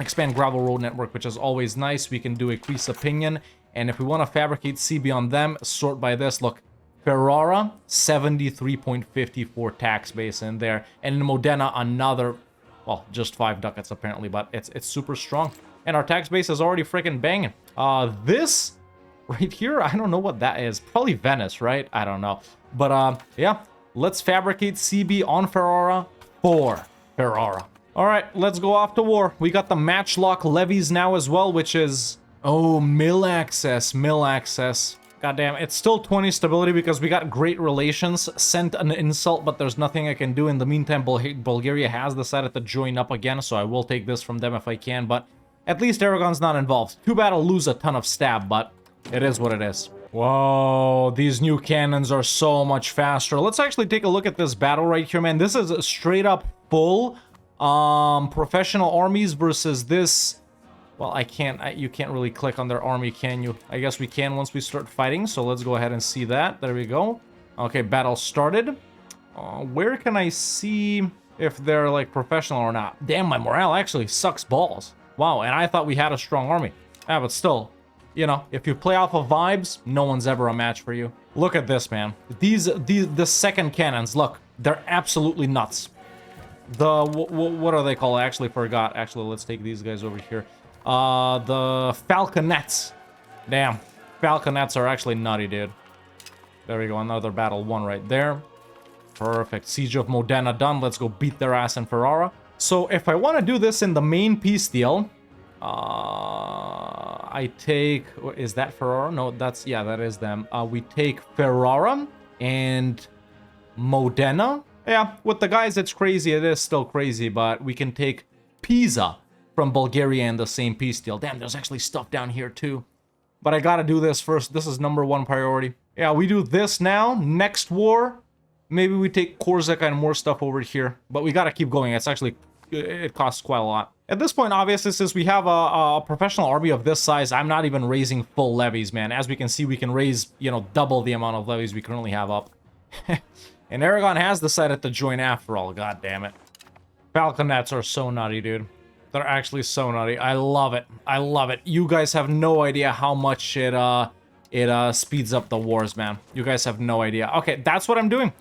expand gravel road network, which is always nice. We can do a crease opinion. And if we want to fabricate CB on them, sort by this. Look, Ferrara, 73.54 tax base in there. And in Modena, another, well, just 5 ducats apparently, but it's super strong. And our tax base is already freaking banging. This right here, I don't know what that is. Probably Venice, right? I don't know. But yeah, let's fabricate CB on Ferrara for Ferrara. All right, let's go off to war. We got the matchlock levies now as well, which is... Oh, mill access, mill access. God damn, it's still 20 stability because we got great relations. Sent an insult, but there's nothing I can do. In the meantime, Bulgaria has decided to join up again, so I will take this from them if I can, but at least Aragon's not involved. Too bad I'll lose a ton of stab, but it is what it is. Whoa, these new cannons are so much faster. Let's actually take a look at this battle right here, man. This is a straight up full professional armies versus this. Well, you can't really click on their army, can you? I guess we can once we start fighting, so let's go ahead and see that. There we go. Okay, battle started. Where can I see if they're, like, professional or not? Damn, my morale actually sucks balls. Wow, and I thought we had a strong army. Yeah, but still, you know, if you play off of vibes, no one's ever a match for you. Look at this, man. The second cannons, look, they're absolutely nuts. What are they called? I actually forgot. Actually, let's take these guys over here. The falconets. Damn, falconets are actually nutty, dude. There we go, another battle won right there. Perfect. Siege of Modena done. Let's go beat their ass in Ferrara. So if I want to do this in the main peace deal, I take... Is that Ferrara? No, that's... Yeah, that is them. We take Ferrara and Modena. Yeah, with the guys, it's crazy. It is still crazy, but we can take Pisa from Bulgaria in the same peace deal. Damn, there's actually stuff down here too. But I gotta do this first. This is #1 priority. Yeah, we do this now. Next war, maybe we take Corsica and more stuff over here. But we gotta keep going. It's actually, it costs quite a lot. At this point, obviously, since we have a professional army of this size, I'm not even raising full levies, man. As we can see, we can raise, you know, double the amount of levies we currently have up. And Aragon has decided to join after all. God damn it. Falconets are so nutty, dude. They're actually so nutty. I love it. I love it. You guys have no idea how much it speeds up the wars, man. You guys have no idea. Okay, that's what I'm doing.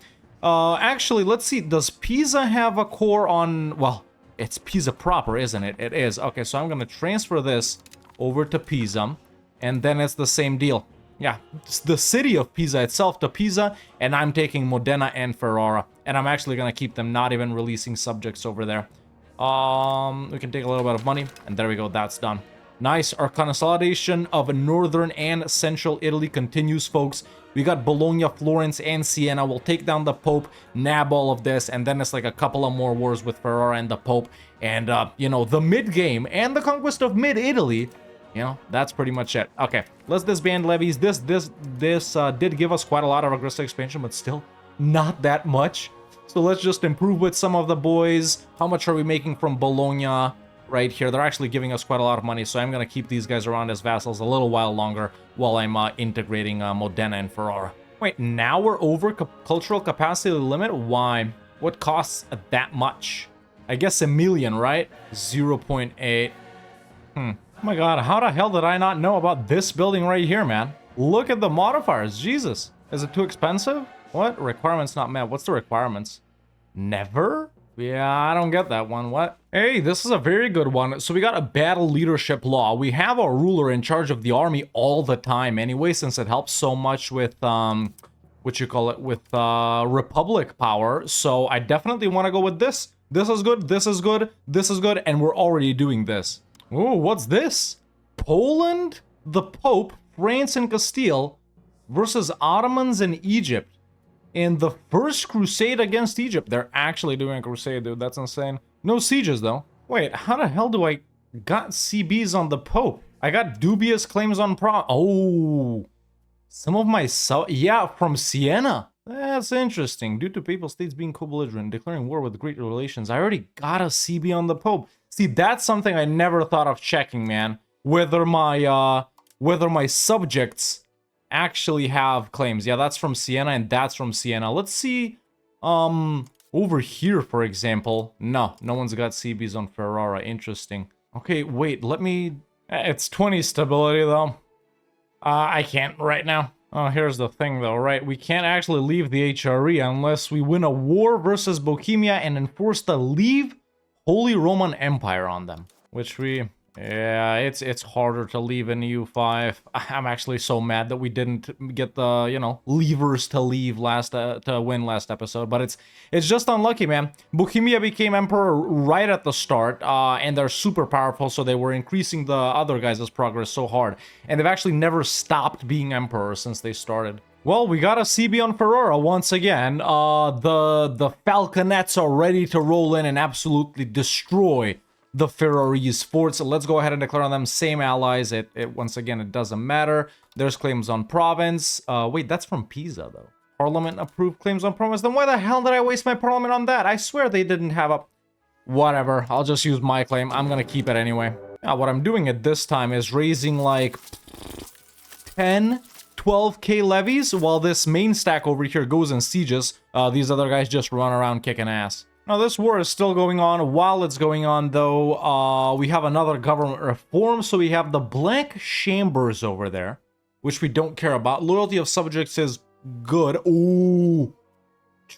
Actually, let's see. Does Pisa have a core on... Well, it's Pisa proper, isn't it? It is. Okay, so I'm going to transfer this over to Pisa. And then it's the same deal. Yeah, it's the city of Pisa itself to Pisa. And I'm taking Modena and Ferrara. And I'm actually going to keep them not even releasing subjects over there. We can take a little bit of money, and there we go, that's done. Nice, our consolidation of northern and central Italy continues, folks. We got Bologna, Florence, and Siena. We'll take down the Pope, nab all of this, and then it's like a couple of more wars with Ferrara and the Pope. And, you know, the mid-game and the conquest of mid-Italy, you know, that's pretty much it. Okay, let's disband levies. This did give us quite a lot of aggressive expansion, but still not that much. So let's just improve with some of the boys. How much are we making from Bologna right here? They're actually giving us quite a lot of money, so I'm going to keep these guys around as vassals a little while longer while I'm integrating Modena and Ferrara. Wait, now we're over cultural capacity limit? Why? What costs that much? I guess a million, right? 0.8. Oh my god, how the hell did I not know about this building right here, man? Look at the modifiers, Jesus. Is it too expensive? What? Requirements not met. What's the requirements? Never? Yeah, I don't get that one. What? Hey, this is a very good one. So we got a battle leadership law. We have a ruler in charge of the army all the time anyway, since it helps so much with, what you call it, with, republic power. So I definitely want to go with this. This is good, this is good, this is good, and we're already doing this. Ooh, what's this? Poland, the Pope, France, and Castile versus Ottomans and Egypt. In the first crusade against Egypt. They're actually doing a crusade, dude. That's insane. No sieges, though. Wait, how the hell do I got CBs on the Pope? I got dubious claims on Oh. Some of my... Yeah, from Siena. That's interesting. Due to papal states being co-belligerent, declaring war with Greek relations, I already got a CB on the Pope. See, that's something I never thought of checking, man. Whether my subjects actually have claims. Yeah, that's from Siena and that's from Siena. Let's see over here, for example. No one's got CBs on Ferrara. Interesting. Okay, wait, let me... It's 20 stability, though. I can't right now. Oh, here's the thing, though, right? We can't actually leave the HRE unless we win a war versus Bohemia and enforce the Leave Holy Roman Empire on them. Which we Yeah, it's harder to leave in EU5. I'm actually so mad that we didn't get the, you know, levers to leave to win last episode, but it's just unlucky, man. Bohemia became emperor right at the start, and they're super powerful, so they were increasing the other guys' progress so hard, and they've actually never stopped being emperor since they started. Well, we got a CB on Ferrara once again. The Falconets are ready to roll in and absolutely destroy the Ferrarese forts. Let's go ahead and declare on them same allies. Once again, it doesn't matter. There's claims on province. Wait, that's from Pisa though. Parliament approved claims on province. Then why the hell did I waste my parliament on that? I swear they didn't have a... Whatever, I'll just use my claim. I'm gonna keep it anyway. Now, what I'm doing at this time is raising like 12k levies while this main stack over here goes in sieges. These other guys just run around kicking ass. Now, this war is still going on. While it's going on, though, we have another government reform. So we have the blank chambers over there, which we don't care about. Loyalty of subjects is good. Ooh,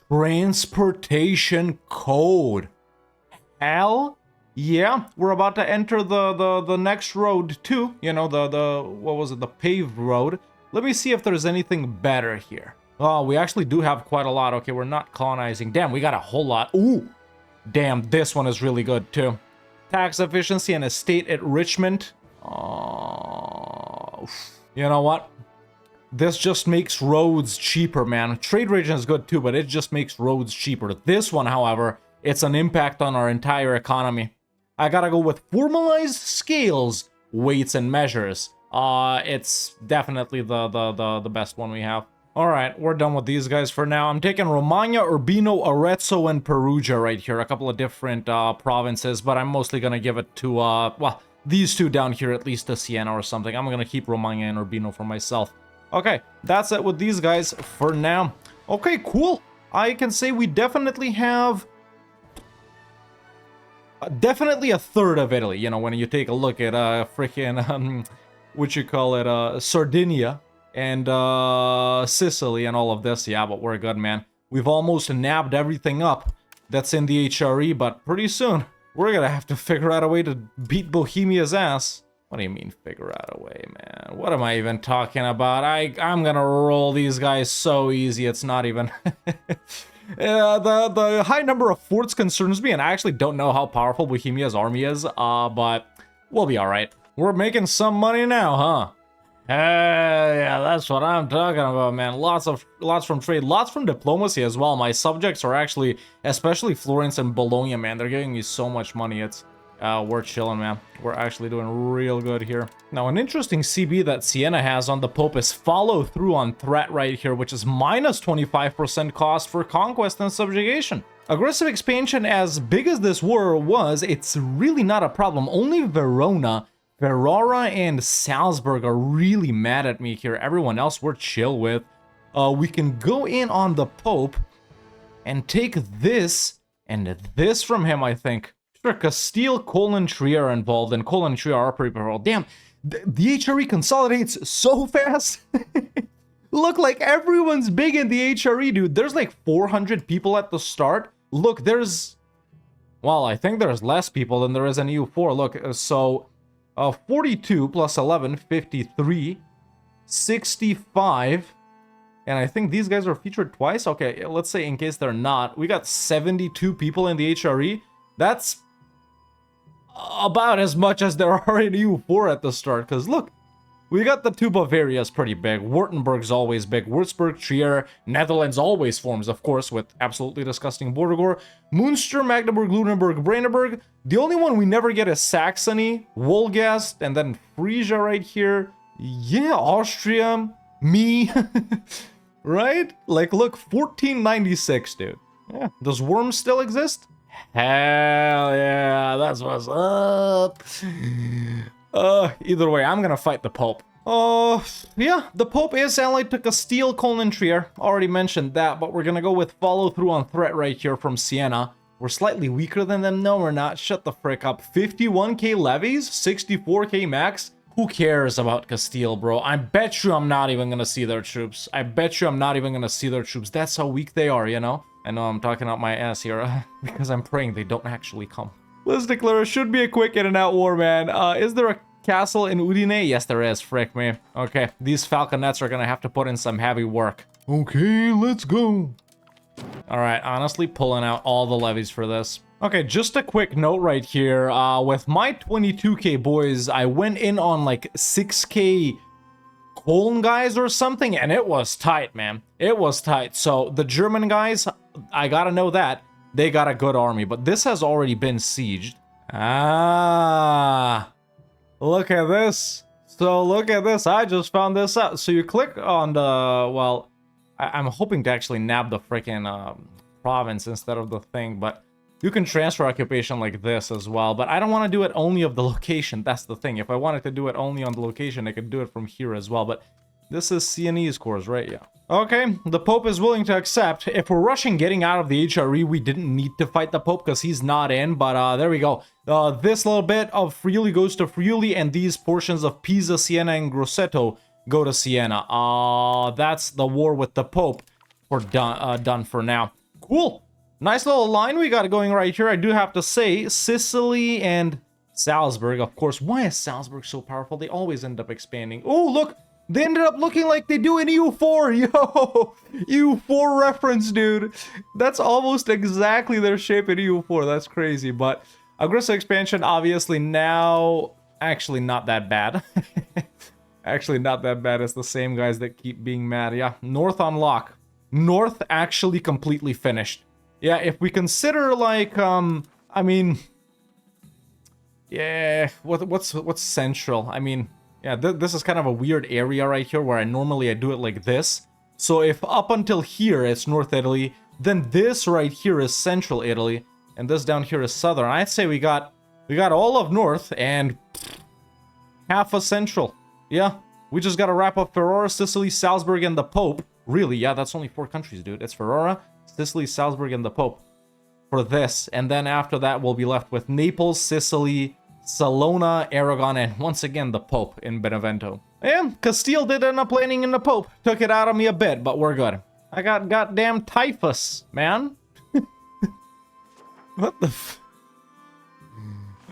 transportation code. Hell yeah, we're about to enter the next road too. You know, what was it? The paved road. Let me see if there's anything better here. Oh, we actually do have quite a lot. Okay, we're not colonizing. Damn, we got a whole lot. Ooh, damn, this one is really good too. Tax efficiency and estate enrichment. Oh, you know what? This just makes roads cheaper, man. Trade region is good too, but it just makes roads cheaper. This one, however, it's an impact on our entire economy. I gotta go with formalized scales, weights, and measures. It's definitely the best one we have. Alright, we're done with these guys for now. I'm taking Romagna, Urbino, Arezzo, and Perugia right here. A couple of different provinces, but I'm mostly gonna give it to, well, these two down here, at least to Siena or something. I'm gonna keep Romagna and Urbino for myself. Okay, that's it with these guys for now. Okay, cool. I can say we definitely have... definitely a third of Italy, you know, when you take a look at, freaking, what you call it, Sardinia. And Sicily and all of this. Yeah, but we're good, man. We've almost nabbed everything up that's in the HRE, but pretty soon we're gonna have to figure out a way to beat Bohemia's ass. What do you mean figure out a way, man? What am I even talking about? I'm gonna roll these guys so easy, it's not even... the high number of forts concerns me, and I actually don't know how powerful Bohemia's army is, but we'll be alright. We're making some money now, huh? Yeah, that's what I'm talking about, man. Lots from trade, lots from diplomacy as well. My subjects are actually, especially Florence and Bologna, man. They're giving me so much money. It's, we're chilling, man. We're actually doing real good here. Now, an interesting CB that Siena has on the Pope is follow through on threat right here, which is minus 25% cost for conquest and subjugation. Aggressive expansion, as big as this war was, it's really not a problem. Only Verona, Ferrara, and Salzburg are really mad at me here. Everyone else we're chill with. We can go in on the Pope and take this and this from him, I think. Sure, Castile, Cologne, and Trier are involved, and Cologne and Trier are pretty powerful. Damn, the HRE consolidates so fast. Look, like everyone's big in the HRE, dude. There's like 400 people at the start. Look, there's... Well, I think there's less people than there is in EU4. Look, so... 42 plus 11, 53, 65, and I think these guys are featured twice. Okay, let's say in case they're not, we got 72 people in the HRE. That's about as much as there are in EU4 at the start, because look, we got the two Bavarias pretty big, Württemberg's always big, Würzburg, Trier, Netherlands always forms, of course, with absolutely disgusting border gore, Munster, Magdeburg, Lunenburg, Brandenburg. The only one we never get is Saxony, Wolgast, and then Frisia right here. Yeah, Austria, me, right? Like, look, 1496, dude. Yeah, does Worms still exist? Hell yeah, that's what's up. Either way, I'm gonna fight the Pope. Yeah, the Pope is allied to Castile, Cologne, and Trier. Already mentioned that, but we're gonna go with follow through on threat right here from Siena. We're slightly weaker than them. No, we're not. Shut the frick up. 51k levies, 64k max. Who cares about Castile, bro? I bet you I'm not even gonna see their troops. I bet you I'm not even gonna see their troops. That's how weak they are, you know? I know I'm talking out my ass here because I'm praying they don't actually come. Let's declare. It should be a quick in and out war, man. Is there a castle in Udine? Yes, there is. Frick me. Okay, these falconets are gonna have to put in some heavy work. Okay, let's go. All right, honestly, pulling out all the levies for this. Okay, just a quick note right here. With my 22k boys, I went in on like 6k Cologne guys or something, and it was tight, man. It was tight. So the German guys, I gotta know that they got a good army, but this has already been sieged. Ah, look at this. So look at this. I just found this out. So you click on the, well, I'm hoping to actually nab the freaking province instead of the thing, but you can transfer occupation like this as well, but I don't want to do it only of the location. That's the thing. If I wanted to do it only on the location, I could do it from here as well, but this is CNE's cores, right? Yeah. Okay, the Pope is willing to accept. If we're rushing getting out of the HRE, we didn't need to fight the Pope because he's not in, but there we go. This little bit of Friuli goes to Friuli, and these portions of Pisa, Siena, and Grosseto go to Siena. That's the war with the Pope. We're done for now. Cool. Nice little line we got going right here. I do have to say, Sicily and Salzburg, of course. Why is Salzburg so powerful? They always end up expanding. Oh, look! They ended up looking like they do in EU4. Yo! EU4 reference, dude. That's almost exactly their shape in EU4. That's crazy. But aggressive expansion, obviously, now... Actually, not that bad. Actually, not that bad. It's the same guys that keep being mad. Yeah, North on lock. North actually completely finished. Yeah, if we consider, like, I mean, yeah, what's central? I mean, yeah, this is kind of a weird area right here where I do it like this. So if up until here it's North Italy, then this right here is Central Italy, and this down here is Southern. I'd say we got all of North and half of Central. Yeah, we just gotta wrap up Ferrara, Sicily, Salzburg, and the Pope. Really, yeah, that's only 4 countries, dude. It's Ferrara, Sicily, Salzburg, and the Pope for this. And then after that, we'll be left with Naples, Sicily, Salona, Aragon, and once again, the Pope in Benevento. And Castile did end up landing in the Pope. Took it out of me a bit, but we're good. I got goddamn typhus, man. What the f...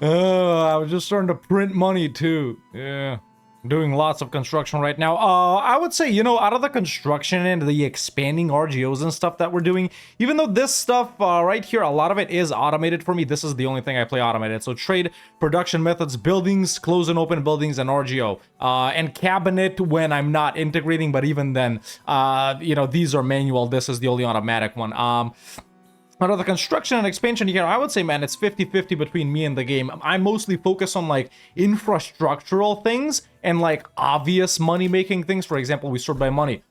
I was just starting to print money, too. Yeah. Doing lots of construction right now. I would say, you know, out of the construction and the expanding RGOs and stuff that we're doing, even though this stuff right here, a lot of it is automated for me, this is the only thing I play automated. So trade, production methods, buildings, close and open buildings, and RGO. And cabinet when I'm not integrating, but even then, you know, these are manual. This is the only automatic one. Out of the construction and expansion here, I would say, man, it's 50-50 between me and the game. I mostly focus on, like, infrastructural things and, like, obvious money-making things. For example, we sort by money.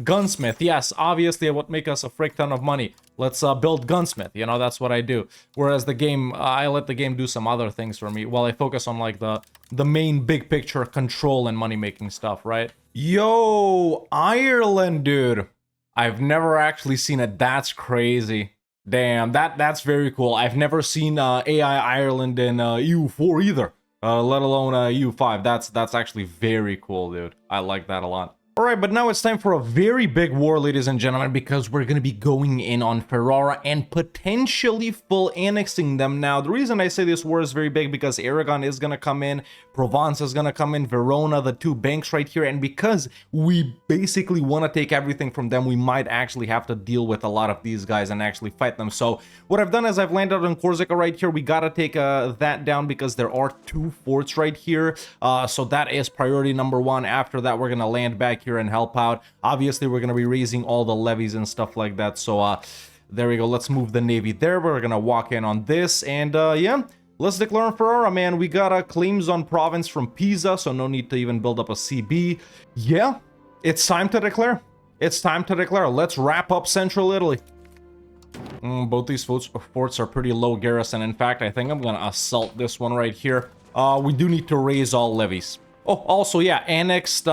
Gunsmith. Yes, obviously it would make us a frick ton of money. Let's build gunsmith. You know, that's what I do. Whereas the game, I let the game do some other things for me while I focus on, like, the main big picture control and money-making stuff, right? Yo, Ireland, dude. I've never actually seen it. That's crazy. Damn, that's very cool. I've never seen AI Ireland in EU4 either, let alone EU5. That's actually very cool, dude. I like that a lot. Alright, but now it's time for a very big war, ladies and gentlemen, because we're going to be going in on Ferrara and potentially full annexing them. Now, the reason I say this war is very big because Aragon is going to come in, Provence is going to come in, Verona, the 2 banks right here, and because we basically want to take everything from them, we might actually have to deal with a lot of these guys and actually fight them. So what I've done is I've landed on Corsica right here. We got to take that down because there are 2 forts right here. So that is priority number 1. After that, we're going to land back here and help out. Obviously, we're going to be raising all the levies and stuff like that. So there we go. Let's move the navy there. We're going to walk in on this. And yeah, let's declare on Ferrara, man. We got claims on province from Pisa, so no need to even build up a CB. Yeah, it's time to declare. It's time to declare. Let's wrap up Central Italy. Both these forts are pretty low garrison. In fact, I think I'm going to assault this one right here. We do need to raise all levies. Oh, also, yeah, annexed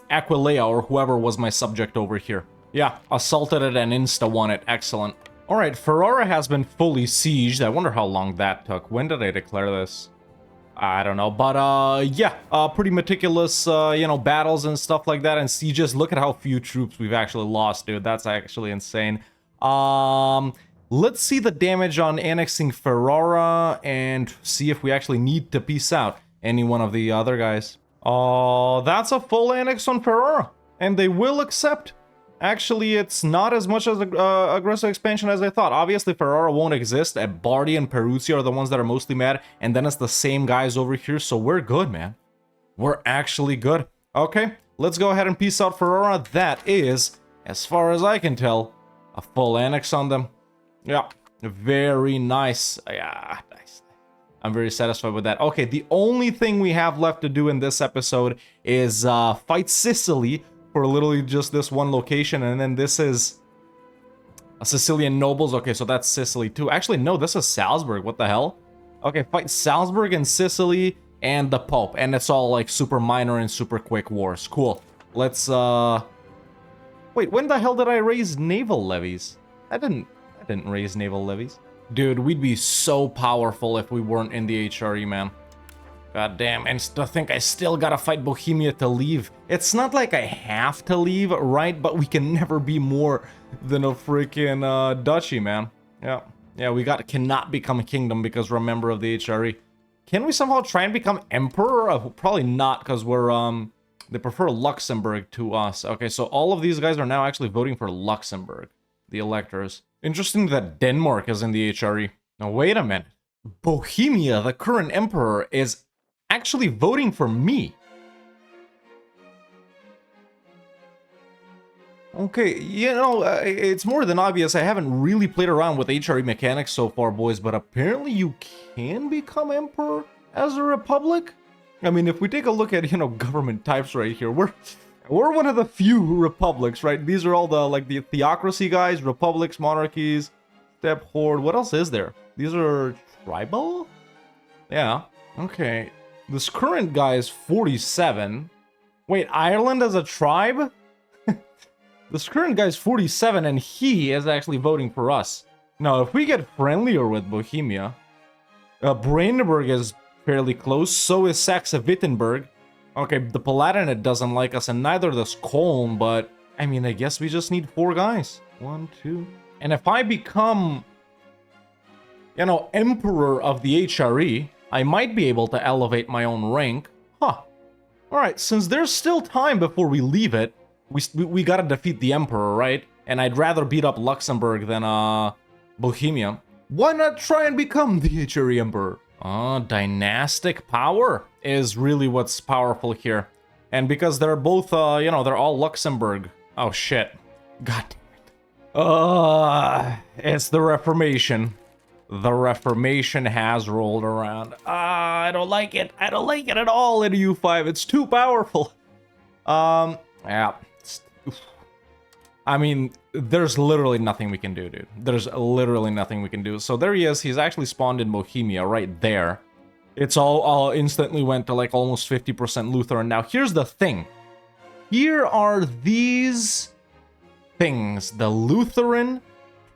Aquileia, or whoever was my subject over here. Yeah, assaulted it and insta-won it. Excellent. Alright, Ferrara has been fully sieged. I wonder how long that took. When did I declare this? I don't know, but yeah, pretty meticulous, you know, battles and stuff like that, and sieges. Look at how few troops we've actually lost, dude. That's actually insane. Let's see the damage on annexing Ferrara and see if we actually need to peace out any one of the other guys. Oh, that's a full annex on Ferrara, and they will accept. Actually, it's not as much as aggressive expansion as I thought. Obviously, Ferrara won't exist. Bardi and Peruzzi are the ones that are mostly mad, and then it's the same guys over here, so we're good, man. We're actually good. Okay, let's go ahead and peace out Ferrara. That is, as far as I can tell, a full annex on them. Yeah, very nice. Yeah, nice. I'm very satisfied with that. Okay, the only thing we have left to do in this episode is fight Sicily for literally just this one location, and then this is a Sicilian nobles. Okay, so that's Sicily too. Actually, no, this is Salzburg. What the hell? Okay, fight Salzburg and Sicily and the Pope, and it's all like super minor and super quick wars. Cool. Let's wait, when the hell did I raise naval levies? I didn't raise naval levies. Dude, we'd be so powerful if we weren't in the HRE, man. God damn, and to think I still gotta fight Bohemia to leave. It's not like I have to leave, right? But we can never be more than a freaking duchy, man. Yeah, we cannot become a kingdom because we're a member of the HRE. Can we somehow try and become emperor? Probably not, because we're, they prefer Luxembourg to us. Okay, so all of these guys are now actually voting for Luxembourg, the electors. Interesting that Denmark is in the HRE. Now, wait a minute. Bohemia, the current emperor, is actually voting for me. Okay, you know, it's more than obvious. I haven't really played around with HRE mechanics so far, boys, but apparently you can become emperor as a republic. I mean, if we take a look at, you know, government types right here, we're one of the few republics, right? These are all the, like, the theocracy guys, republics, monarchies, step horde. What else is there? These are tribal? Yeah. Okay. This current guy is 47. Wait, Ireland as a tribe? This current guy is 47, and he is actually voting for us. Now, if we get friendlier with Bohemia, Brandenburg is fairly close, so is Saxe-Wittenberg. Okay, the Palatinate doesn't like us, and neither does Koln, but, I mean, I guess we just need 4 guys. 1, 2... And if I become, you know, Emperor of the HRE, I might be able to elevate my own rank. Huh. Alright, since there's still time before we leave it, we gotta defeat the Emperor, right? And I'd rather beat up Luxembourg than, Bohemia. Why not try and become the HRE Emperor? Dynastic power is really what's powerful here. And because they're both, you know, they're all Luxembourg. Oh, shit. God damn it. It's the Reformation. The Reformation has rolled around. I don't like it. I don't like it at all in EU5. It's too powerful. Yeah. I mean, there's literally nothing we can do, dude. There's literally nothing we can do. So there he is. He's actually spawned in Bohemia right there. It's all instantly went to like almost 50% Lutheran. Now, here's the thing. Here are these things. The Lutheran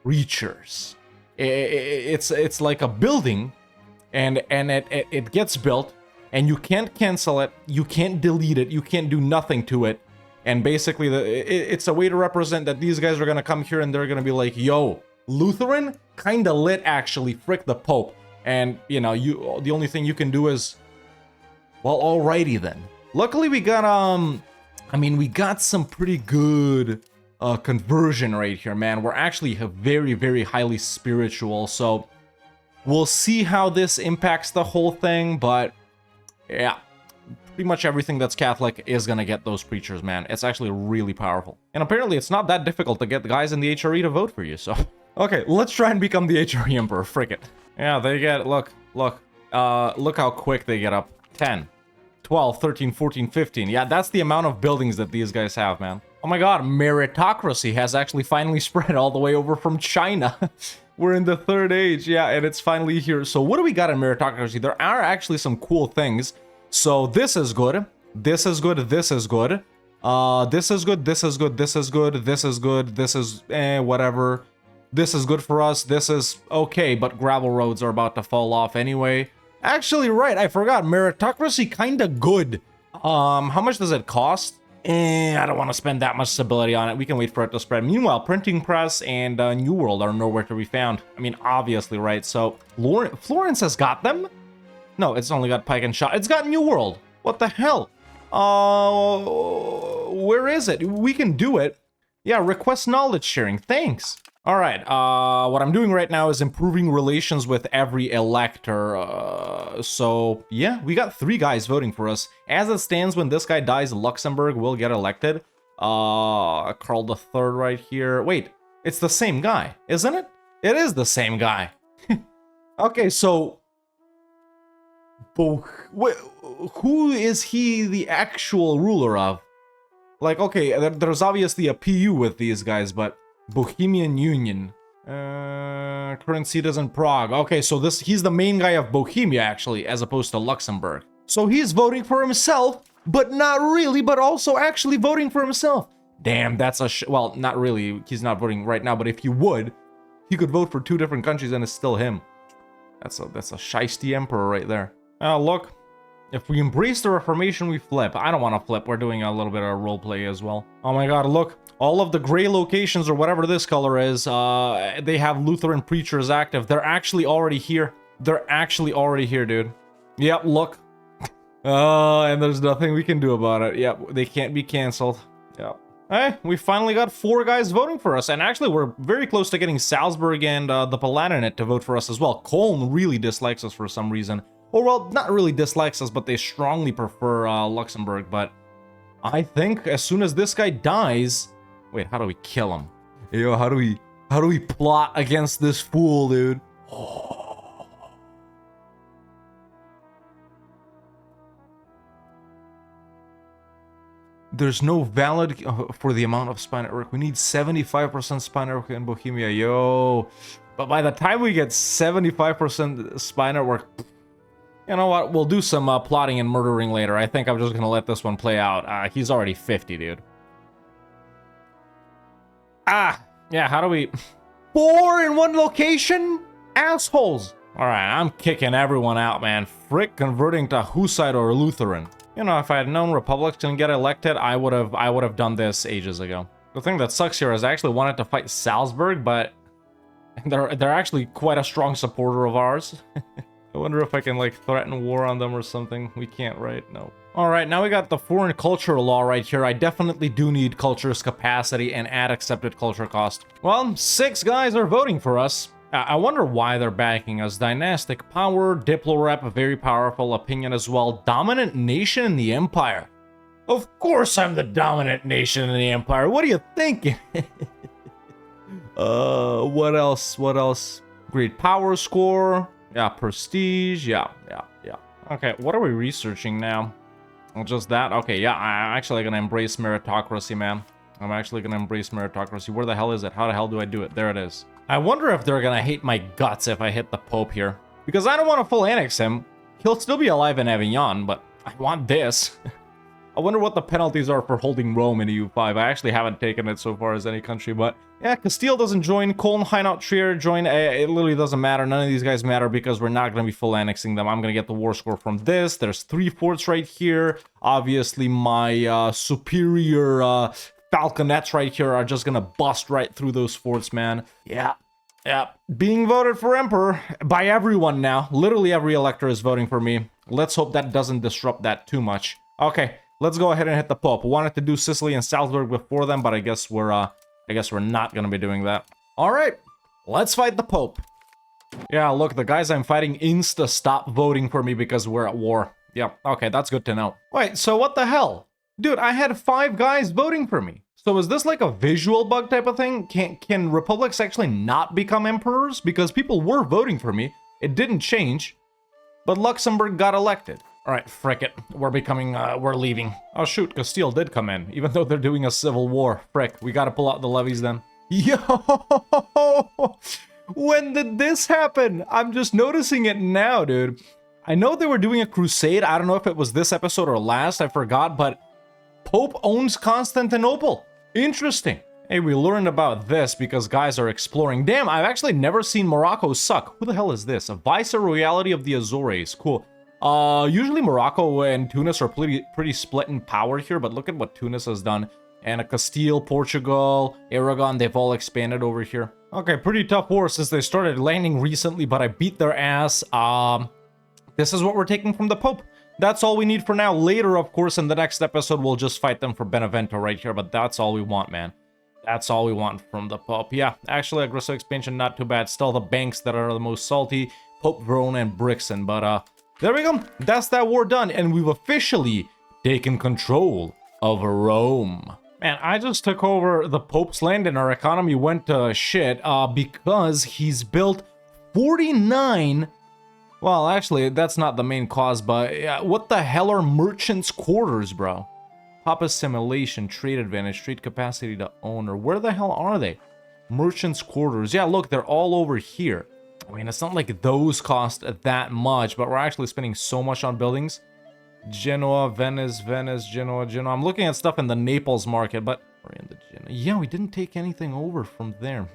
preachers. It's like a building, and it gets built, and you can't cancel it. You can't delete it. You can't do nothing to it. And basically, it's a way to represent that these guys are going to come here and they're going to be like, yo, Lutheran? Kinda lit, actually. Frick the Pope. And, you know, the only thing you can do is, well, alrighty then. Luckily, we got, I mean, we got some pretty good conversion right here, man. We're actually very, very highly spiritual. So we'll see how this impacts the whole thing. But, yeah. Pretty much everything that's Catholic is gonna get those preachers, man. It's actually really powerful. And apparently it's not that difficult to get the guys in the HRE to vote for you, so... Okay, let's try and become the HRE Emperor, frick it. Yeah, they get... Look how quick they get up. 10, 12, 13, 14, 15. Yeah, that's the amount of buildings that these guys have, man. Oh my god, meritocracy has actually finally spread all the way over from China. We're in the 3rd age, yeah, and it's finally here. So what do we got in meritocracy? There are actually some cool things. So this is good, this is good, this is good, this is good, this is good, this is good, this is good, this is, whatever. This is good for us, this is okay, but gravel roads are about to fall off anyway. Actually, right, I forgot, meritocracy kinda good. How much does it cost? I don't want to spend that much stability on it. We can wait for it to spread. Meanwhile, Printing Press and New World are nowhere to be found. I mean, obviously, right? So, Florence has got them? No, it's only got Pike and Shot. It's got New World. What the hell? Where is it? We can do it. Yeah, request knowledge sharing. Thanks. All right, what I'm doing right now is improving relations with every elector. So, yeah, we got 3 guys voting for us. As it stands, when this guy dies, Luxembourg will get elected. Karl III right here. Wait, it's the same guy, isn't it? It is the same guy. Okay, so... who is he the actual ruler of? Like, okay, there's obviously a PU with these guys, but... Bohemian Union. Current seat is in Prague. Okay, so he's the main guy of Bohemia, actually, as opposed to Luxembourg. So he's voting for himself, but not really, but also actually voting for himself. Damn, that's a well, not really. He's not voting right now, but if you would, he could vote for 2 different countries and it's still him. That's a shiesty emperor right there. Look. If we embrace the Reformation, we flip. I don't want to flip. We're doing a little bit of roleplay as well. Oh my god, look. All of the gray locations, or whatever this color is, they have Lutheran preachers active. They're actually already here. They're actually already here, dude. Yep, look. And there's nothing we can do about it. Yep, they can't be canceled. Yep. Hey, we finally got 4 guys voting for us. And actually, we're very close to getting Salzburg and the Palatinate to vote for us as well. Cologne really dislikes us for some reason. Or, well, not really dislikes us, but they strongly prefer Luxembourg. But I think as soon as this guy dies... Wait, how do we kill him? Yo, how do we plot against this fool, dude? Oh. There's no valid for the amount of spy network. We need 75% spy network in Bohemia, yo. But by the time we get 75% spy network... You know what? We'll do some plotting and murdering later. I think I'm just gonna let this one play out. He's already 50, dude. Yeah, how do we... 4 in one location? Assholes! Alright, I'm kicking everyone out, man. Frick converting to Hussite or Lutheran. You know, if I had known Republics can get elected, I would have done this ages ago. The thing that sucks here is I actually wanted to fight Salzburg, but... They're actually quite a strong supporter of ours. I wonder if I can, like, threaten war on them or something. We can't, right? No. Alright, now we got the foreign culture law right here. I definitely do need culture's capacity and add accepted culture cost. Well, 6 guys are voting for us. I wonder why they're backing us. Dynastic power, diplorep, very powerful opinion as well. Dominant nation in the empire. Of course I'm the dominant nation in the empire. What are you thinking? What else? What else? Great power score. Yeah, prestige. Yeah. Okay, what are we researching now? Well, just that? Okay, yeah, I'm actually gonna embrace meritocracy, man. I'm actually gonna embrace meritocracy. Where the hell is it? How the hell do I do it? There it is. I wonder if they're gonna hate my guts if I hit the Pope here. Because I don't want to full annex him. He'll still be alive in Avignon, but I want this. I wonder what the penalties are for holding Rome in EU5. I actually haven't taken it so far as any country, but... Yeah, Castile doesn't join, Cologne, Hainaut, Trier join. It literally doesn't matter. None of these guys matter because we're not going to be full annexing them. I'm going to get the war score from this. There's 3 forts right here. Obviously, my superior falconets right here are just going to bust right through those forts, man. Yeah. Being voted for emperor by everyone now. Literally every elector is voting for me. Let's hope that doesn't disrupt that too much. Okay, let's go ahead and hit the Pope. Wanted to do Sicily and Salzburg before them, but I guess we're not gonna be doing that. All right, let's fight the Pope. Yeah, look, the guys I'm fighting insta stop voting for me because we're at war. Yep, okay, that's good to know. Wait, so what the hell? Dude, I had 5 guys voting for me. So is this like a visual bug type of thing? Can republics actually not become emperors? Because people were voting for me. It didn't change. But Luxembourg got elected. All right, frick it. We're leaving. Oh shoot, Castile did come in, even though they're doing a civil war. Frick, we gotta pull out the levies then. Yo! When did this happen? I'm just noticing it now, dude. I know they were doing a crusade. I don't know if it was this episode or last, I forgot, but Pope owns Constantinople. Interesting. Hey, we learned about this because guys are exploring. Damn, I've actually never seen Morocco suck. Who the hell is this? A viceroyalty of the Azores. Cool. Usually Morocco and Tunis are pretty split in power here, but look at what Tunis has done. And Castile, Portugal, Aragon, they've all expanded over here. Okay, pretty tough war since they started landing recently, but I beat their ass. This is what we're taking from the Pope. That's all we need for now. Later, of course, in the next episode, we'll just fight them for Benevento right here, but that's all we want, man. That's all we want from the Pope. Yeah, actually, aggressive expansion, not too bad. Still the banks that are the most salty, Pope, Verona, and Brixen, but there we go. That's that war done, and we've officially taken control of Rome. Man, I just took over the Pope's land and our economy went to shit because he's built 49... Well, actually, that's not the main cause, but what the hell are merchants' quarters, bro? Pop assimilation, trade advantage, trade capacity to owner. Where the hell are they? Merchants' quarters. Yeah, look, they're all over here. I mean, it's not like those cost that much, but we're actually spending so much on buildings. Genoa, Venice, Genoa. I'm looking at stuff in the Naples market, but we're in the Genoa. Yeah, we didn't take anything over from there.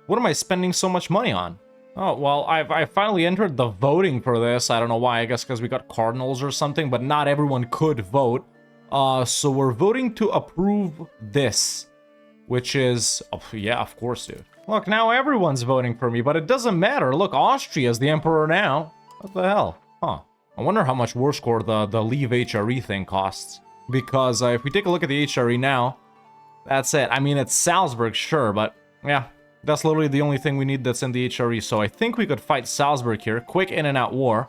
What am I spending so much money on? Oh, well, I finally entered the voting for this. I don't know why. I guess because we got cardinals or something, but not everyone could vote. So we're voting to approve this, which is... Oh, yeah, of course, dude. Look, now everyone's voting for me, but it doesn't matter. Look, Austria is the emperor now. What the hell? Huh. I wonder how much war score the Leave HRE thing costs. Because if we take a look at the HRE now, that's it. I mean, it's Salzburg, sure, but yeah. That's literally the only thing we need that's in the HRE, so I think we could fight Salzburg here, quick in and out war,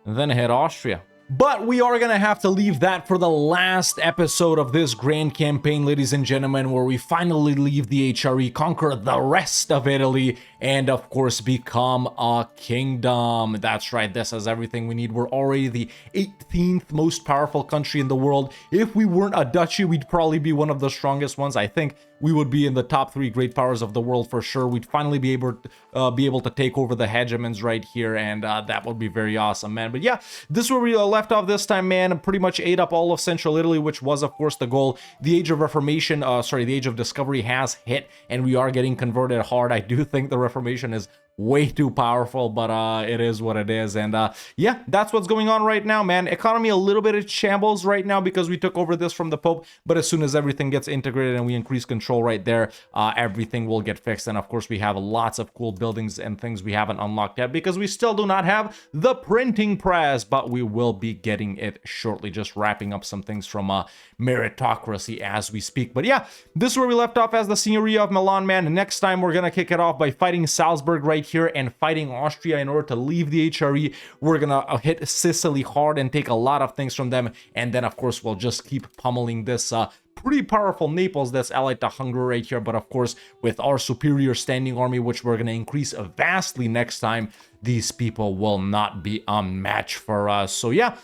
and then hit Austria. But we are gonna have to leave that for the last episode of this grand campaign, ladies and gentlemen, where we finally leave the HRE, conquer the rest of Italy, and of course become a kingdom. That's right, this is everything we need. We're already the 18th most powerful country in the world. If we weren't a duchy, we'd probably be one of the strongest ones. I think we would be in the top 3 great powers of the world for sure. We'd finally be able to take over the hegemons right here, and that would be very awesome, man. But yeah, this is where we left off this time, man. Pretty much ate up all of Central Italy, which was, of course, the goal. The Age of Reformation, the Age of Discovery has hit, and we are getting converted hard. I do think the Reformation is way too powerful, but it is what it is. And yeah, that's what's going on right now, man. Economy a little bit of shambles right now because we took over this from the Pope, but as soon as everything gets integrated and we increase control right there, everything will get fixed. And of course, we have lots of cool buildings and things we haven't unlocked yet because we still do not have the printing press, but we will be getting it shortly. Just wrapping up some things from meritocracy as we speak. But yeah, this is where we left off as the Signoria of Milan, man. And next time we're gonna kick it off by fighting Salzburg right here and fighting Austria in order to leave the HRE. We're gonna hit Sicily hard and take a lot of things from them, and then of course we'll just keep pummeling this pretty powerful Naples that's allied to Hungary right here. But of course, with our superior standing army, which we're gonna increase vastly next time, these people will not be a match for us. So yeah,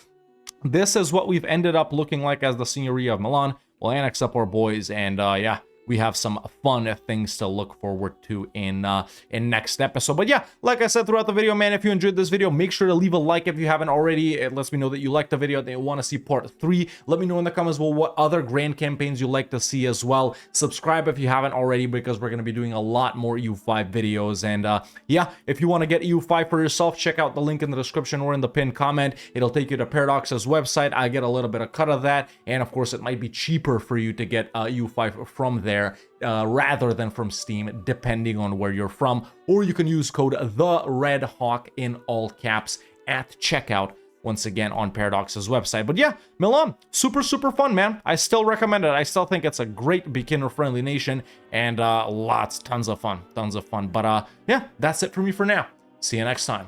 this is what we've ended up looking like as the Signoria of Milan. We'll annex up our boys, and yeah, we have some fun things to look forward to in next episode. But yeah, like I said throughout the video, man, if you enjoyed this video, make sure to leave a like if you haven't already. It lets me know that you liked the video, that you want to see part 3. Let me know in the comments, well, what other grand campaigns you like to see as well. Subscribe if you haven't already, because we're going to be doing a lot more EU5 videos. And yeah, if you want to get EU5 for yourself, check out the link in the description or in the pinned comment. It'll take you to Paradox's website. I get a little bit of cut of that, and of course, it might be cheaper for you to get EU5 from there. Rather than from Steam, depending on where you're from. Or you can use code TheRedHawk in all caps at checkout, once again on Paradox's website. But yeah, Milan, super fun, man. I still recommend it. I still think it's a great beginner-friendly nation, and tons of fun. But yeah, that's it for me for now. See you next time.